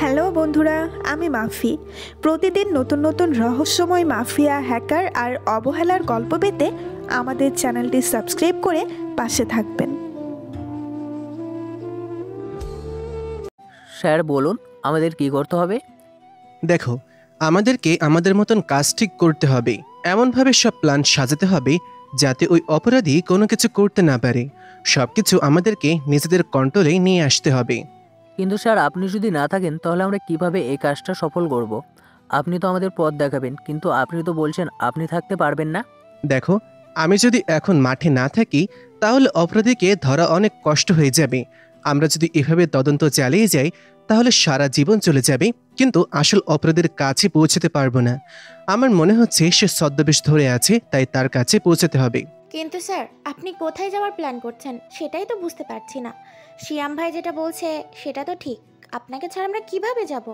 Hello বন্ধুরা, আমি মাফি। প্রতিদিন নতুন নতুন রহস্যময় মাফিয়া, হ্যাকার আর অবহেলার গল্প পেতে আমাদের চ্যানেলটি সাবস্ক্রাইব করে পাশে থাকবেন। স্যার বলুন, আমাদের কি করতে হবে? দেখো, আমাদেরকে আমাদের মতন কাজ ঠিক করতে হবে। এমনভাবে সব প্ল্যান সাজাতে হবে যাতে ওই অপরাধী কোনো কিছু করতে না পারে। সবকিছু আমাদেরকে নিজেদের কন্ট্রোলে নিয়ে আসতে হবে। কিন্তু স্যার, আপনি যদি না থাকেন তাহলে আমরা কিভাবে এই কাজটা সফল করব? আপনি তো আমাদের পথ দেখাবেন, কিন্তু আপনি তো বলছেন আপনি থাকতে পারবেন না। দেখো, আমি যদি এখন মাঠে না থাকি তাহলে অপরাধীকে ধরা অনেক কষ্ট হয়ে যাবে। আমরা যদি এভাবে তদন্ত চালিয়ে যাই তাহলে সারা জীবন চলে যাবে, কিন্তু আসল অপরাধীর কাছে পৌঁছতে পারবো না। আমার মনে হচ্ছে সে ছদ্মবেশ ধরে আছে, তাই তার কাছে পৌঁছতে হবে। কিন্তু স্যার, আপনি কোথায় যাওয়ার প্ল্যান করছেন সেটাই তো বুঝতে পারছি না। শিয়াম ভাই যেটা বলছে সেটা তো ঠিক, আপনাকে ছাড়া আমরা কিভাবে যাব?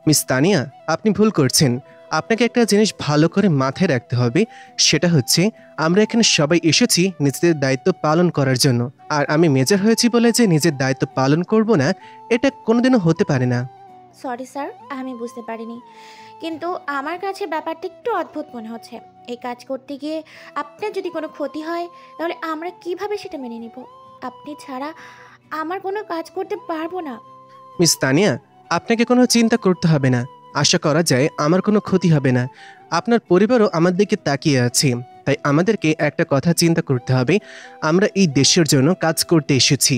মিস তানিয়া, আপনি ভুল করছেন। আপনাকে একটা জিনিস ভালো করে মাথায় রাখতে হবে, সেটা হচ্ছে আমরা এখানে সবাই এসেছি নিজেদের দায়িত্ব পালন করার জন্য। আর আমি মেজর হয়েছি বলে যে নিজের দায়িত্ব পালন করব না, এটা কোনোদিনও হতে পারে না। সরি স্যার, আমি বুঝতে পারিনি। কিন্তু আমার কাছে ব্যাপারটা একটু অদ্ভুত মনে হচ্ছে। এই কাজ করতে গিয়ে আপনার যদি কোনো ক্ষতি হয় তাহলে আমরা কিভাবে সেটা মেনে নিব? আপনি ছাড়া আমার কোনো কাজ করতে পারবো না। মিস তানিয়া, আপনাকে কোনো চিন্তা করতে হবে না। আশা করা যায় আমার কোনো ক্ষতি হবে না। আপনার পরিবারও আমার দিকে তাকিয়ে আছে, তাই আমাদেরকে একটা কথা চিন্তা করতে হবে। আমরা এই দেশের জন্য কাজ করতে এসেছি।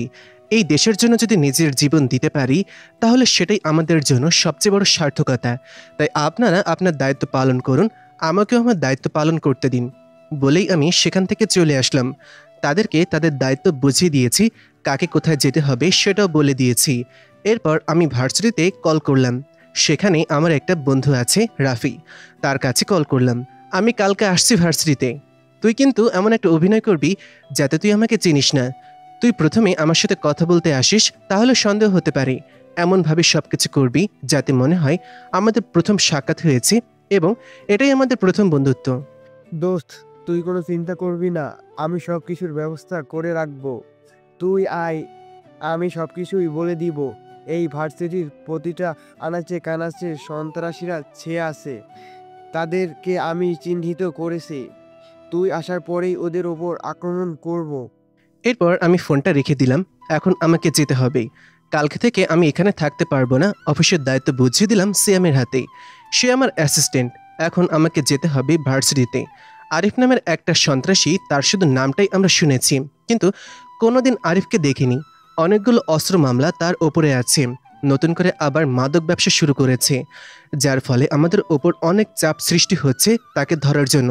এই দেশের জন্য যদি নিজের জীবন দিতে পারি তাহলে সেটাই আমাদের জন্য সবচেয়ে বড় সার্থকতা। তাই আপনারা আপনার দায়িত্ব পালন করুন, আমাকেও আমার দায়িত্ব পালন করতে দিন। বলেই আমি সেখান থেকে চলে আসলাম। তাদেরকে তাদের দায়িত্ব বুঝিয়ে দিয়েছি, কাকে কোথায় যেতে হবে সেটাও বলে দিয়েছি। এরপর আমি ভার্সিটিতে কল করলাম। সেখানে আমার একটা বন্ধু আছে, রাফি। তার কাছে কল করলাম, আমি কালকে আসছি ভার্সিটিতে। তুই কিন্তু এমন একটা অভিনয় করবি যাতে তুই আমাকে চিনিস না। তুই প্রথমে আমার সাথে কথা বলতে আসিস, তাহলে সন্দেহ হতে পারে। এমনভাবে সব কিছু করবি যাতে মনে হয় আমাদের প্রথম সাক্ষাৎ হয়েছে এবং এটাই আমাদের প্রথম বন্ধুত্ব। দোস্ত, তুই কোনো চিন্তা করবি না, আমি সব কিছুর ব্যবস্থা করে রাখবো। তুই আয়, আমি সব কিছুই বলে দিব। এই ভার্সিটির প্রতিটা আনাচে কানাচে সন্ত্রাসীরা ছেয়ে আছে, তাদেরকে আমি চিহ্নিত করেছি। তুই আসার পরেই ওদের ওপর আক্রমণ করব। এরপর আমি ফোনটা রেখে দিলাম। এখন আমাকে যেতে হবে। কালকে থেকে আমি এখানে থাকতে পারবো না। অফিসের দায়িত্ব বুঝিয়ে দিলাম সিয়ামের হাতে। সে আমার অ্যাসিস্ট্যান্ট। এখন আমাকে যেতে হবে ভার্সিটিতে। আরিফ নামের একটা সন্ত্রাসী, তার শুধু নামটাই আমরা শুনেছি, কিন্তু কোনোদিন আরিফকে দেখিনি। অনেকগুলো অস্ত্র মামলা তার ওপরে আছে। নতুন করে আবার মাদক ব্যবসা শুরু করেছে, যার ফলে আমাদের ওপর অনেক চাপ সৃষ্টি হচ্ছে তাকে ধরার জন্য।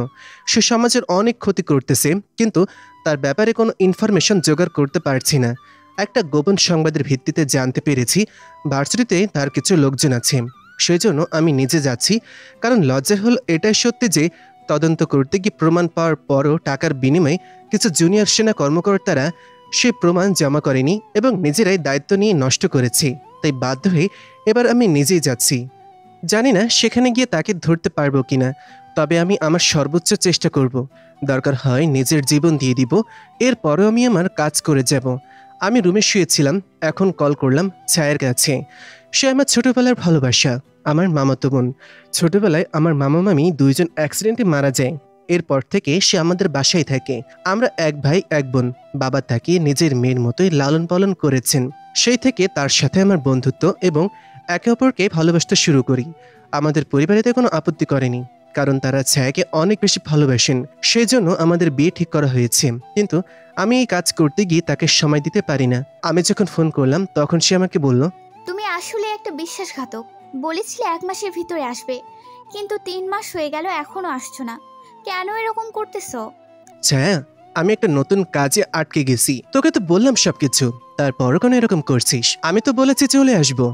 সে সমাজের অনেক ক্ষতি করতেছে, কিন্তু তার ব্যাপারে কোনো ইনফরমেশন জোগাড় করতে পারছি না। একটা গোপন সংবাদের ভিত্তিতে জানতে পেরেছি ভার্সিটিতে তার কিছু লোকজন আছে। সেই জন্য আমি নিজে যাচ্ছি, কারণ লজ্জার হলো এটাই সত্যি যে তদন্ত করতে গিয়ে প্রমাণ পাওয়ার পরও টাকার বিনিময়ে কিছু জুনিয়র সেনা কর্মকর্তারা সে প্রমাণ জমা করেনি এবং নিজেরাই দায়িত্ব নিয়ে নষ্ট করেছে। তাই বাধ্য হয়ে এবার আমি নিজেই যাচ্ছি। জানি না সেখানে গিয়ে তাকে ধরতে পারবো কিনা, তবে আমি আমার সর্বোচ্চ চেষ্টা করব। দরকার হয় নিজের জীবন দিয়ে দিব, এরপরও আমি আমার কাজ করে যাব। আমি রুমে শুয়েছিলাম, এখন কল করলাম ছায়ের কাছে। সে আমার ছোটবেলার ভালোবাসা, আমার মামাতো বোন। ছোটবেলায় আমার মামা মামি দুইজন অ্যাক্সিডেন্টে মারা যায়। এরপর থেকে সে আমাদের বাসায় থাকে। আমরা এক ভাই এক বোন। বাবা তাকে নিজের মেয়ের মতোই লালন পালন করেছেন। সেই থেকে তার সাথে আমার বন্ধুত্ব এবং একে অপরকে ভালোবাসতে শুরু করি। আমাদের পরিবারেতে কোনো আপত্তি করেনি, কারণ তারা ছায়াকে অনেক বেশি ভালোবাসেন। সেই জন্য আমাদের বিয়ে ঠিক করা হয়েছে। কিন্তু আমি এই কাজ করতে গিয়ে তাকে সময় দিতে পারি না। আমি যখন ফোন করলাম তখন সে আমাকে বলল, তুমি আসলে একটা বিশ্বাসঘাতক। বলেছিলে 1 মাসের ভিতরে আসবে, কিন্তু 3 মাস হয়ে গেল এখনো আসছো না। কেন এরকম করতেছো? ছায়া, আমি একটা নতুন কাজে আটকে গেছি। তোকে তো বললাম সবকিছু, তারপরও কেন এরকম করছিস? আমি তো বলেছি চলে আসবো।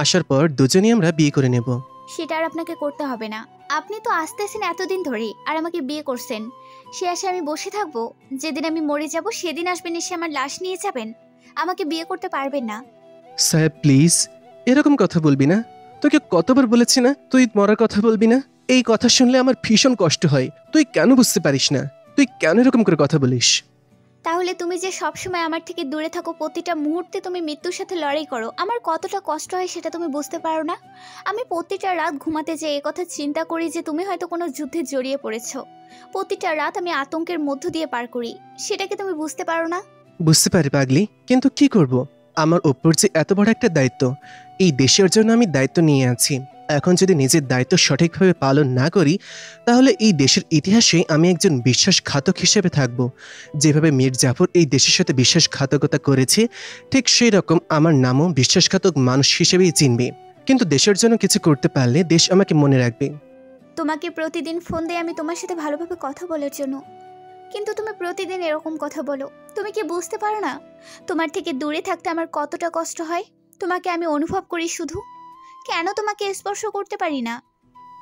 আসার পর দুজনেই আমরা বিয়ে করে নেব। সেটা আর আপনাকে করতে হবে না। আপনি তো আসতেছেন এতদিন ধরে আর আমাকে বিয়ে করছেন। সে আসে আমি বসে থাকবো? যেদিন আমি মরে যাব সেদিন আসবেন এসে আমার লাশ নিয়ে যাবেন? আমাকে বিয়ে করতে পারবেন না। সাহেব প্লিজ, এরকম কথা বলবি না। তোকে কতবার বলেছি না তুই মরার কথা বলবি না? এই কথা শুনলে আমার ভীষণ কষ্ট হয়। তুই কেন বুঝতে পারিস না? তুই কেন এরকম করে কথা বলিস? তাহলে তুমি যে সবসময় আমার থেকে দূরে থাকো, প্রতিটা মুহূর্তে তুমি মৃত্যুর সাথে লড়াই করো, আমার কতটা কষ্ট হয় সেটা তুমি বুঝতে পারো না? আমি প্রতিটা রাত ঘুমাতে যেয়ে কথা চিন্তা করি যে তুমি হয়তো কোনো যুদ্ধে জড়িয়ে পড়েছো। প্রতিটা রাত আমি আতঙ্কের মধ্য দিয়ে পার করি, সেটা কি তুমি বুঝতে পারো না? বুঝতে পারি পাগলি, কিন্তু কি করব? আমার ওপর যে এত বড় একটা দায়িত্ব, এই দেশের জন্য আমি দায়িত্ব নিয়ে আছি। এখন যদি নিজের দায়িত্ব সঠিকভাবে পালন না করি, তাহলে এই দেশের ইতিহাসে আমি একজন বিশ্বাসঘাতক হিসেবে থাকব। যেভাবে মীর জাফর এই দেশের সাথে বিশ্বাসঘাতকতা করেছে, ঠিক সেই রকম আমার নামও বিশ্বাসঘাতক মানুষ হিসেবেই চিনবে। কিন্তু দেশের জন্য কিছু করতে পারলে দেশ আমাকে মনে রাখবে। তোমাকে প্রতিদিন ফোন দিয়ে আমি তোমার সাথে ভালোভাবে কথা বলার জন্য, কিন্তু তুমি প্রতিদিন এরকম কথা বলো। তুমি কি বুঝতে পারো না তোমার থেকে দূরে থাকতে আমার কতটা কষ্ট হয়? তোমাকে আমি অনুভব করি শুধু, কেন তোমাকে স্পর্শ করতে পারি না?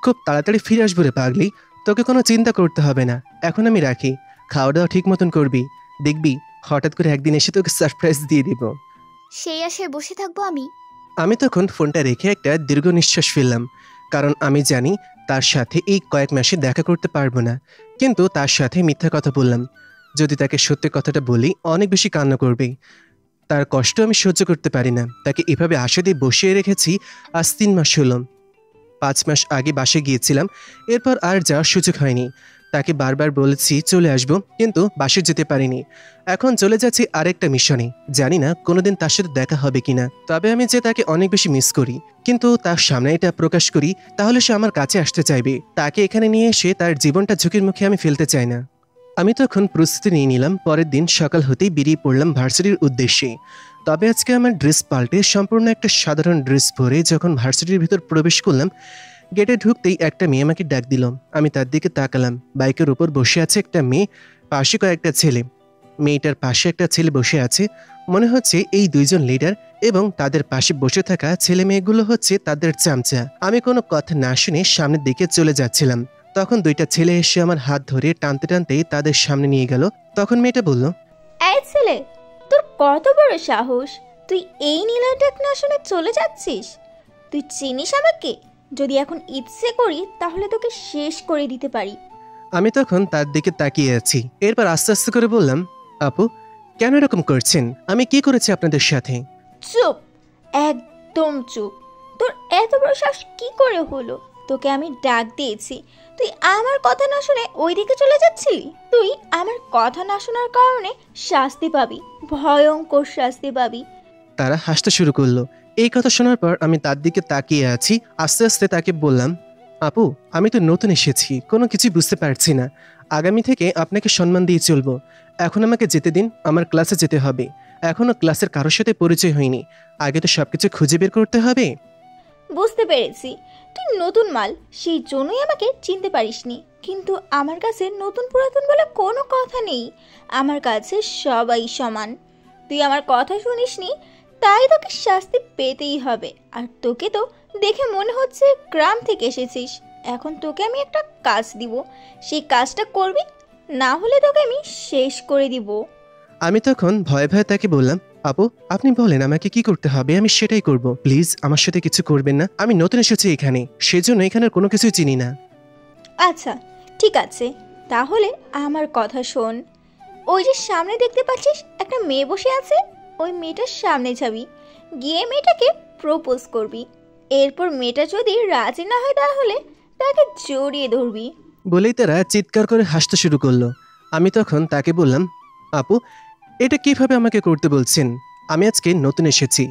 খুব তাড়াতাড়ি ফিরে আসবো রে পাগলি, তোকে কোনো চিন্তা করতে হবে না। এখন আমি রাখি, খাওয়া দাওয়া ঠিক মতন করবি, দেখবি হঠাৎ করে একদিন এসে তোকে সারপ্রাইজ দিয়ে দিব। সেই আশায় বসে থাকবো আমি? আমি তখন ফোনটা রেখে একটা দীর্ঘ নিঃশ্বাস ফেললাম, কারণ আমি জানি তার সাথে এই কয়েক মাসে দেখা করতে পারবো না। কিন্তু তার সাথে মিথ্যা কথা বললাম। যদি তাকে সত্যি কথাটা বলি, অনেক বেশি কান্না করবে। তার কষ্ট আমি সহ্য করতে পারি না। তাকে এভাবে আশা দিয়ে বসিয়ে রেখেছি আজ 3 মাস হলো। 5 মাস আগে বাসে গিয়েছিলাম, এরপর আর যাওয়ার সুযোগ হয়নি। তাকে বারবার বলেছি চলে আসবো, কিন্তু বাসে যেতে পারিনি। এখন চলে যাচ্ছি আরেকটা মিশনে, জানি না কোনোদিন তার সাথে দেখা হবে কিনা। তবে আমি যে তাকে অনেক বেশি মিস করি, কিন্তু তার সামনে এটা প্রকাশ করি তাহলে সে আমার কাছে আসতে চাইবে। তাকে এখানে নিয়ে এসে তার জীবনটা ঝুঁকির মুখে আমি ফেলতে চাই না। আমি তখন প্রস্তুতি নিয়ে নিলাম। পরের দিন সকাল হতেই বেরিয়ে পড়লাম ভার্সিটির উদ্দেশ্যে। তবে আজকে আমার ড্রেস পাল্টে সম্পূর্ণ একটা সাধারণ ড্রেস পরে যখন ভার্সিটির ভিতর প্রবেশ করলাম, গেটে ঢুকতেই একটা মেয়ে আমাকে ডাক দিল। আমি তার দিকে তাকালাম। বাইকের উপর বসে আছে একটা মেয়ে, পাশে কয়েকটা ছেলে। মেয়েটার পাশে একটা ছেলে বসে আছে, মনে হচ্ছে এই দুইজন লিডার, এবং তাদের পাশে বসে থাকা ছেলে মেয়েগুলো হচ্ছে তাদের চামচা। আমি কোনো কথা না শুনে সামনের দিকে চলে যাচ্ছিলাম, তখন দুইটা ছেলে এসে আমার হাত ধরে টানতে টানতে তাদের সামনে নিয়ে গেল। তখন মেয়েটা বলল, এই ছেলে, তোর কত বড় সাহস! তুই এই নীলাটাক না শুনে চলে যাচ্ছিস? তুই চিনিস আমাকে? যদি এখন ইচ্ছে করি তাহলে তোকে শেষ করে দিতে পারি। আমি তখন তার দিকে তাকিয়ে আছি। এরপর আস্তে আস্তে করে বললাম, আপু কেন এরকম করছেন? আমি কি করেছি আপনাদের সাথে? চুপ, একদম চুপ। তোর এত বড় সাহস কি করে হলো? তোকে আমি ডাক দিয়েছি, তুই আমার কথা না শুনে ওইদিকে চলে যাচ্ছিলি। তুই আমার কথা না শোনার কারণে শাস্তি পাবি, ভয়ঙ্কর শাস্তি পাবি। তারা হাসতে শুরু করলো। এই কথা শোনার পর আমি তার দিকে তাকিয়ে আছি। আস্তে আস্তে তাকে বললাম, আপু আমি তো নতুন এসেছি, কোনো কিছু বুঝতে পারছি না। আগামী থেকে আপনাকে সম্মান দিয়ে চলবো। এখন আমাকে যেতে দিন, আমার ক্লাসে যেতে হবে। এখনও ক্লাসের কারোর সাথে পরিচয় হয়নি, আগে তো সবকিছু খুঁজে বের করতে হবে। বুঝতে পেরেছি, তুই নতুন মাল, সেই জন্যই আমাকে চিনতে পারিসনি। কিন্তু আমার কাছে নতুন পুরাতন বলে কোনো কথা নেই, আমার কাছে সবাই সমান। তুই আমার কথা শুনিসনি, তাই তোকে শাস্তি পেতেই হবে। আর তোকে তো দেখে মনে হচ্ছে গ্রাম থেকে এসেছিস। এখন তোকে আমি একটা কাজ দিব, সেই কাজটা করবি, না হলে তোকে আমি শেষ করে দিব। আমি তখন ভয়ে ভয়ে তাকে বললাম, আপু আপনি বলেন আমাকে কি করতে হবে, আমি সেটাই করব। প্লিজ আমার সাথে কিছু করবেন না, আমি নতুন এসেছি এখানে, সেজন্য এখানের কোনো কিছু চিনি না। আচ্ছা ঠিক আছে, তাহলে আমার কথা শোন। ওই যে সামনে দেখতে পাচ্ছিস একটা মেয়ে বসে আছে, ওই মেয়েটার সামনে যাবি, গিয়ে মেয়েটাকে প্রপোজ করবি। এরপর মেয়েটা যদি রাজি না হয় তাহলে তাকে জড়িয়ে ধরবি। বলেই তারা চিৎকার করে হাসতে শুরু করলো। আমি তখন তাকে বললাম, আপু এটা কিভাবে আমাকে করতে বলছেন? আমি আজকে নতুন এসেছি,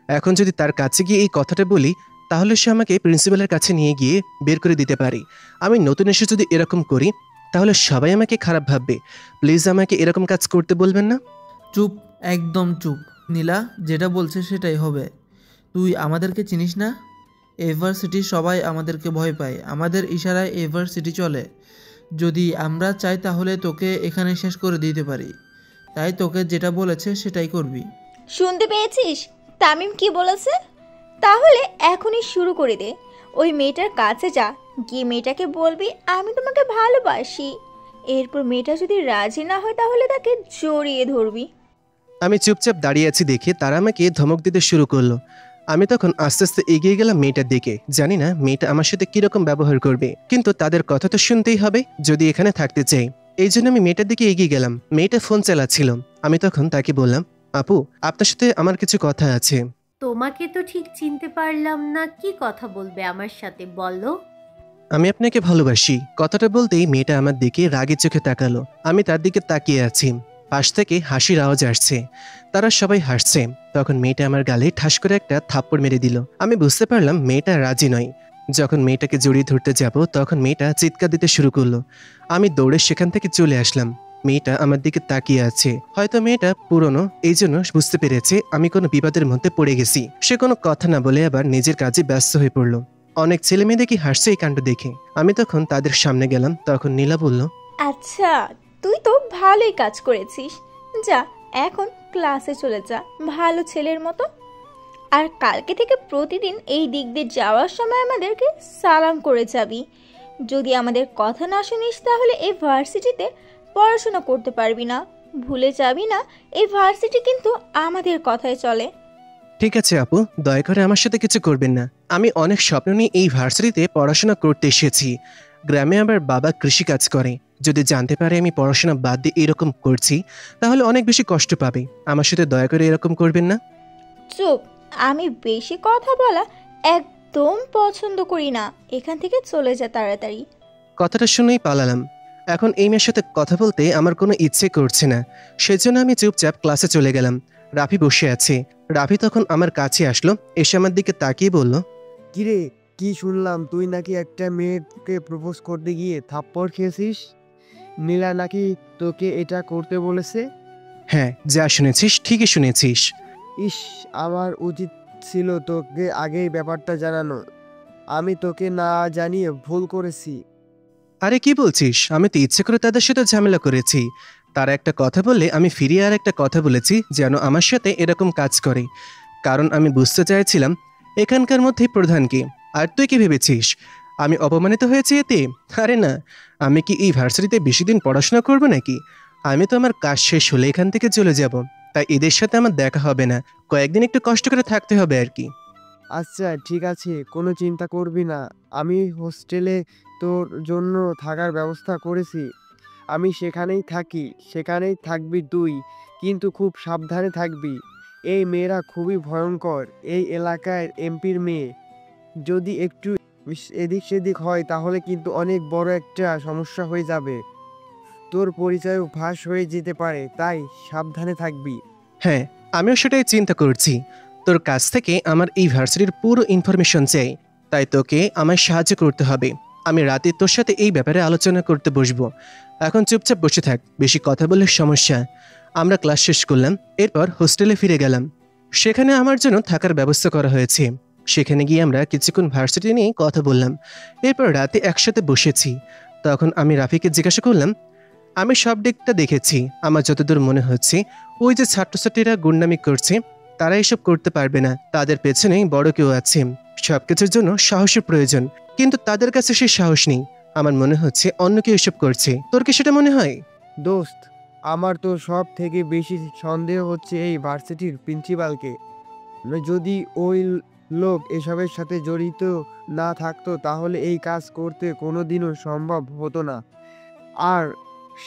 এখন যদি তার কাছে গিয়ে এই কথাটা বলি তাহলে সে আমাকে প্রিন্সিপালের কাছে নিয়ে গিয়ে বের করে দিতে পারে। আমি নতুন এসে যদি এরকম করি তাহলে সবাই আমাকে খারাপ ভাববে। প্লিজ আমাকে এরকম কাজ করতে বলবেন না। চুপ, একদম চুপ। নীলা যেটা বলছে সেটাই হবে। তুই আমাদেরকে চিনিস না? ইউনিভার্সিটির সবাই আমাদেরকে ভয় পায়, আমাদের ইশারায় ইউনিভার্সিটি চলে। যদি আমরা চাই তাহলে তোকে এখানে শেষ করে দিতে পারি, তাই তোকে যেটা বলেছে সেটাই করবি। শুনতে পেয়েছিস তামিম কি বলেছে? তাহলে এখনই শুরু করে দে। ওই মেয়েটার কাছে যা, গিয়ে মেয়েটাকে বলবি আমি তোমাকে ভালোবাসি। এরপর মেয়েটা যদি রাজি না হয় তাহলে তাকে জড়িয়ে ধরবি। আমি চুপচাপ দাঁড়িয়ে আছি দেখে তারা আমাকে ধমক দিতে শুরু করলো। আমি তখন আস্তে আস্তে এগিয়ে গেলাম মেয়েটার দিকে। জানি না মেয়েটা আমার সাথে কিরকম ব্যবহার করবে, কিন্তু তাদের কথা তো শুনতেই হবে যদি এখানে থাকতে চাই। এই জন্য আমি মেয়েটার দিকে এগিয়ে গেলাম। মেয়েটা ফোন চালাচ্ছিল। আমি তখন তাকে বললাম, আপু আপনার সাথে আমার কিছু কথা আছে। তোমাকে তো ঠিক চিনতে পারলাম না, কি কথা বলবে আমার সাথে বলো। আমি আপনাকে ভালোবাসি। কথাটা বলতেই মেয়েটা আমার দিকে রাগে চোখে তাকালো। আমি তার দিকে তাকিয়ে আছি। পাশ থেকে হাসির আওয়াজ আসছে। তারা সবাই হাসছে। তখন মেয়েটা আমার গালে ঠাস করে একটা থাপ্পড় মেরে দিল। আমি বুঝতে পারলাম মেয়েটা রাজি নয়। যখন মেয়েটাকে জড়িয়ে ধরতে যাব তখন মেয়েটা চিৎকার দিতে শুরু করলো। আমি দৌড়ে সেখান থেকে চলে আসলাম। মেয়েটা আমার দিকে তাকিয়ে আছে। হয়তো মেয়েটা পুরনো, এই জন্য বুঝতে পেরেছে আমি কোনো বিপদের মধ্যে পড়ে গেছি। সে কোনো কথা না বলে আবার নিজের কাজে ব্যস্ত হয়ে পড়লো। অনেক ছেলে মেয়ে দেখি হাসছে এই কাণ্ড দেখে। আমি তখন তাদের সামনে গেলাম। তখন নীলা বলল, আচ্ছা, তুই তো ভালোই কাজ করেছিস। যা, এখন ক্লাসে চলে যা ভালো ছেলের মতো। আর কালকে থেকে প্রতিদিন এই দিক দিয়ে যাওয়ার সময় আমাদেরকে সালাম করে যাবি। যদি আমাদের কথা না শুনিস তাহলে এই ভার্সিটিতে পড়াশোনা করতে পারবি না। ভুলে যাবি না, এই ভার্সিটি কিন্তু আমাদের কথায় চলে। ঠিক আছে আপু, দয়া করে আমার সাথে কিছু করবেন না। আমি অনেক স্বপ্ন নিয়ে এই ভার্সিটিতে পড়াশোনা করতে এসেছি। গ্রামে আমার বাবা কৃষিকাজ করে। যদি জানতে পারে আমি পড়াশোনা বাদ দিয়ে এরকম করছি তাহলে অনেক বেশি কষ্ট পাবে। আমার সাথে দয়া করে এরকম করবেন না। চুপ, আমি বেশি কথা বলা একদম পছন্দ করি না। এখান থেকে চলে যা তাড়াতাড়ি। কথাটা শুনেই পালালাম। এখন এই মেয়ের সাথে কথা বলতে আমার কোনো ইচ্ছে করছে না। সেজন্য আমি চুপচাপ ক্লাসে চলে গেলাম। রাফি বসে আছে। রাফি তখন আমার কাছে আসলো, এসে আমার দিকে তাকিয়ে বলল, কিরে, কি শুনলাম তুই নাকি একটা মেয়েকে প্রপোজ করতে গিয়ে থাপ্পড় খেয়েছিস? নীলা নাকি তোকে এটা করতে বলেছে? হ্যাঁ, যা শুনেছিস ঠিকই শুনেছিস। ইস, আমার উচিত ছিল তোকে আগেই ব্যাপারটা জানানো। আমি তোকে না জানিয়ে ভুল করেছি। আরে কি বলছিস? আমি তো ইচ্ছে করে তাদের সাথে ঝামেলা করেছি। তারা একটা কথা বললে আমি ফিরিয়ে আর একটা কথা বলেছি যেন আমার সাথে এরকম কাজ করে। কারণ আমি বুঝতে চাইছিলাম এখানকার মধ্যে প্রধান কে। আর তুই কি ভেবেছিস আমি অপমানিত হয়েছি এতে? আরে না, আমি কি এই ভার্সিটিতে বেশি দিন পড়াশোনা করব নাকি? আমি তো আমার কাজ শেষ হলে এখান থেকে চলে যাব। তাই এদের সাথে আমার দেখা হবে না। কয়েকদিন একটু কষ্ট করে থাকতে হবে আর কি। আচ্ছা ঠিক আছে, কোনো চিন্তা করবি না। আমি হোস্টেলে তোর জন্য থাকার ব্যবস্থা করেছি। আমি সেখানেই থাকি, সেখানেই থাকবি তুই। কিন্তু খুব সাবধানে থাকবি। এই মেয়েরা খুবই ভয়ঙ্কর। এই এলাকায় এমপির মেয়ে। যদি একটু এদিক সেদিক হয় তাহলে কিন্তু অনেক বড় একটা সমস্যা হয়ে যাবে। তোর পরিচয় ফাঁস হয়ে যেতে পারে, তাই সাবধানে থাকবি। হ্যাঁ, আমিও সেটাই চিন্তা করছি। তোর কাছ থেকে আমার এই ভার্সিটির পুরো ইনফরমেশন চাই। তাই তোকে আমায় সাহায্য করতে হবে। আমি রাতে তোর সাথে এই ব্যাপারে আলোচনা করতে বসবো। এখন চুপচাপ বসে থাক, বেশি কথা বললে সমস্যা। আমরা ক্লাস শেষ করলাম। এরপর হোস্টেলে ফিরে গেলাম। সেখানে আমার জন্য থাকার ব্যবস্থা করা হয়েছে। সেখানে গিয়ে আমরা কিছুক্ষণ ভার্সিটি নিয়ে কথা বললাম। এরপর রাতে একসাথে বসেছি। তখন আমি রাফিকে জিজ্ঞাসা করলাম, আমি সব দিকটা দেখেছি। আমার যতদূর মনে হচ্ছে ওই যে ছাত্রছাত্রীরা গুন্ডামি করছে তারা এসব করতে পারবে না। তাদের পেছনে বড় কেউ আছে। সবকিছুর জন্য সাহসের প্রয়োজন, কিন্তু তাদের কাছে সেই সাহস নেই। আমার মনে হচ্ছে অন্য কেউ এসব করছে। তোর কি সেটা মনে হয়? দোস্ত, আমার তো সব থেকে বেশি সন্দেহ হচ্ছে এই ভার্সিটির প্রিন্সিপালকে। যদি ওই লোক এসবের সাথে জড়িত না থাকতো তাহলে এই কাজ করতে কোনোদিনও সম্ভব হতো না। আর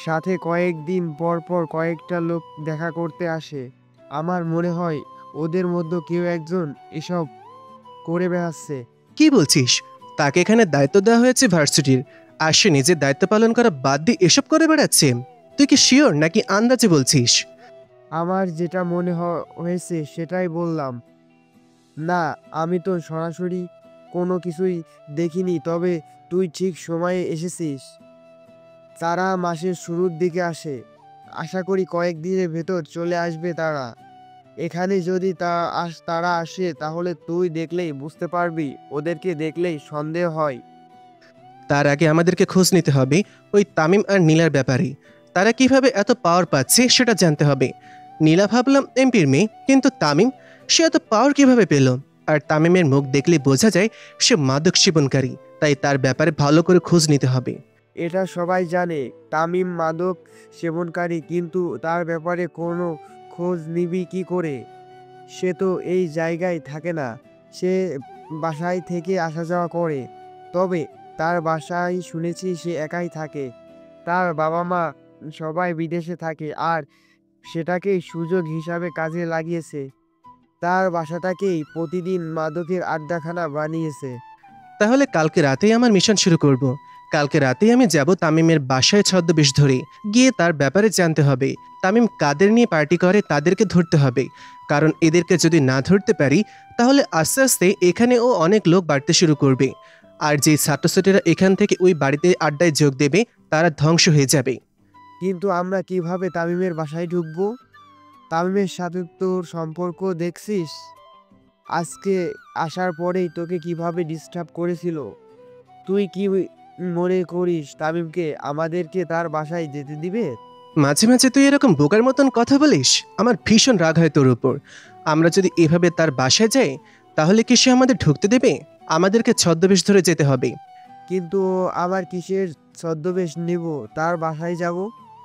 সাথে কয়েকদিন পর পর কয়েকটা লোক দেখা করতে আসে। আমার মনে হয় ওদের মধ্যে কেউ একজন এসব করে বেড়াচ্ছে। কি বলছিস? তাকে এখানে দায়িত্ব দেওয়া হয়েছে ভার্সিটির, আর সে নিজের দায়িত্ব পালন করা বাদ দিয়ে এসব করে বেড়াচ্ছে? তুই কি শিওর নাকি আন্দাজে বলছিস? আমার যেটা মনে হয়েছে সেটাই বললাম। না, আমি তো সরাসরি কোনো কিছুই দেখিনি, তবে তুই ঠিক সময়ে এসেছিস। তারা মাসের শুরুর দিকে আসে। আশা করি কয়েকদিনের ভেতর চলে আসবে তারা। এখানে যদি তারা আসে তাহলে তুই দেখলেই বুঝতে পারবি। ওদেরকে দেখলেই সন্দেহ হয়। তার আগে আমাদেরকে খোঁজ নিতে হবে ওই তামিম আর নীলার ব্যাপারে। তারা কিভাবে এত পাওয়ার পাচ্ছে সেটা জানতে হবে। নীলা ভাবলাম এমপির মেয়ে, কিন্তু তামিম, সে এত পাওয়ার কিভাবে পেল? আর তামিমের মুখ দেখলে বোঝা যায় সে মাদক সেবনকারী। তাই তার ব্যাপারে ভালো করে খোঁজ নিতে হবে। এটা সবাই জানে তামিম মাদক সেবনকারী, কিন্তু তার ব্যাপারে কোনো খোঁজ নিবি কি করে? সে তো এই জায়গায় থাকে না। সে বাসায় থেকে আসা যাওয়া করে। তবে তার বাসায় শুনেছি সে একাই থাকে। তার বাবা মা সবাই বিদেশে থাকে আর সেটাকেই সুযোগ হিসাবে কাজে লাগিয়েছে। তার বাসাটাকেই প্রতিদিন মাদকের আড্ডাখানা বানিয়েছে। তাহলে কালকে রাতেই আমার মিশন শুরু করব। কালকে রাতেই আমি যাব তামিমের বাসায় ছদ্মবেশ ধরে, গিয়ে তার ব্যাপারে জানতে হবে। তামিম কাদের নিয়ে পার্টি করে তাদেরকে ধরতে হবে, কারণ এদেরকে যদি না ধরতে পারি তাহলে আস্তে আস্তে এখানেও অনেক লোক বাড়তে শুরু করবে, আর যেই ছাত্রছাত্রীরা এখান থেকে ওই বাড়িতে আড্ডায় যোগ দেবে তারা ধ্বংস হয়ে যাবে। কিন্তু আমরা কিভাবে তামিমের বাসায় ঢুকবো? তামিমের সাথে তোর সম্পর্ক দেখছিস? আজকে আসার পরেই তোকে কিভাবে ডিস্টার্ব করেছিল। তুই কি মনে করিস তামিমকে আমাদেরকে তার বাসায় যেতে দিবে? মাঝে মাঝে তুই এরকম বোকার মতন কথা বলিস, আমার ভীষণ রাগ হয় তোর উপর। আমরা যদি এভাবে তার বাসায় যাই তাহলে কি সে আমাদের ঢুকতে দেবে? আমাদেরকে ছদ্মবেশ ধরে যেতে হবে। কিন্তু আবার কিসের ছদ্মবেশ নেব? তার বাসায় যাব।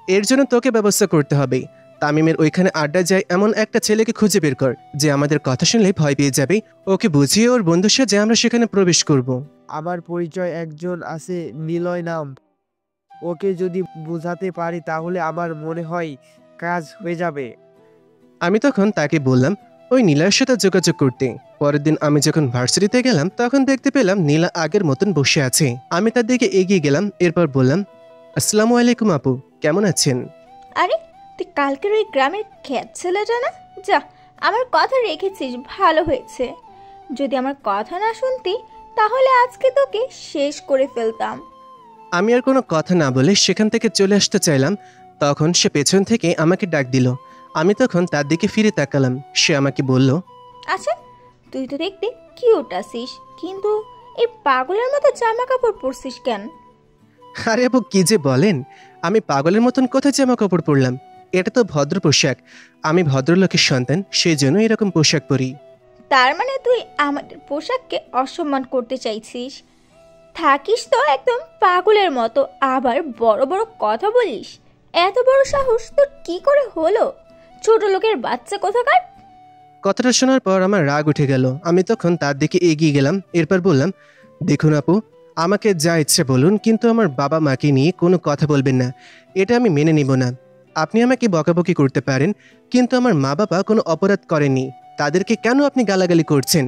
এর জন্য তোকে ব্যবস্থা করতে হবে। তামিমের ওইখানে আড্ডায় যায় এমন একটা ছেলেকে খুঁজে বের কর, যে আমাদের কথা শুনলে ভয় পেয়ে যাবে। ওকে বুঝিয়ে ওর বন্ধুর সাথে আমরা সেখানে প্রবেশ করব। আমার পরিচয় একজন আছে, নিলয় নাম। ওকে যদি বোঝাতে পারি তাহলে আমার মনে হয় কাজ হয়ে যাবে। আমি তখন তাকে বললাম ওই নীলার সাথে যোগাযোগ করতে। পরের দিন আমি যখন ভার্সিটিতে গেলাম তখন দেখতে পেলাম নীলা আগের মতন বসে আছে। আমি তার দিকে এগিয়ে গেলাম, এরপর বললাম, আসসালামু আলাইকুম আপু, কেমন আছেন? আরে তুই কালকের ওই গ্রামের খ্যাত ছেলেটা না? যা, আমার কথা রেখেছিস, ভালো হয়েছে। যদি আমার কথা না শুনতি তাহলে আজকে তোকে শেষ করে ফেলতাম। আমি আর কোনো কথা না বলে সেখান থেকে চলে আসতে চাইলাম, তখন সে পেছন থেকে আমাকে ডাক দিল। আমি তখন তার দিকে ফিরে তাকালাম। সে আমাকে বলল, আচ্ছা তুই তো দেখতে কিউট আছিস, কিন্তু এই পাগলের মতো জামা কাপড় পরছিস কেন? আরে আপু কি যে বলেন, আমি পাগলের মতন কোথায় জামা কাপড় পরলাম? এটা তো ভদ্র পোশাক। আমি ভদ্রলোকের সন্তান, সেই জন্য এরকম পোশাক পরি। তার মানে তুই আমাদের পোশাককে অসম্মান করতে চাইছিস? থাকিস তো একদম পাগলের মতো, আবার বড় বড় কথা বলিস। এত বড় সাহস তোর কি করে হলো? ছোট লোকের বাচ্চা কোথাকার! কথাটা শোনার পর আমার রাগ উঠে গেল। আমি তখন তার দিকে এগিয়ে গেলাম, এরপর বললাম, দেখুন আপু, আমাকে যা ইচ্ছে বলুন, কিন্তু আমার বাবা মাকে নিয়ে কোনো কথা বলবেন না। এটা আমি মেনে নিব না। আপনি আমাকে বকাবকি করতে পারেন, কিন্তু আমার মা বাবা কোনো অপরাধ করেননি। তাদেরকে কেন আপনি গালাগালি করছেন?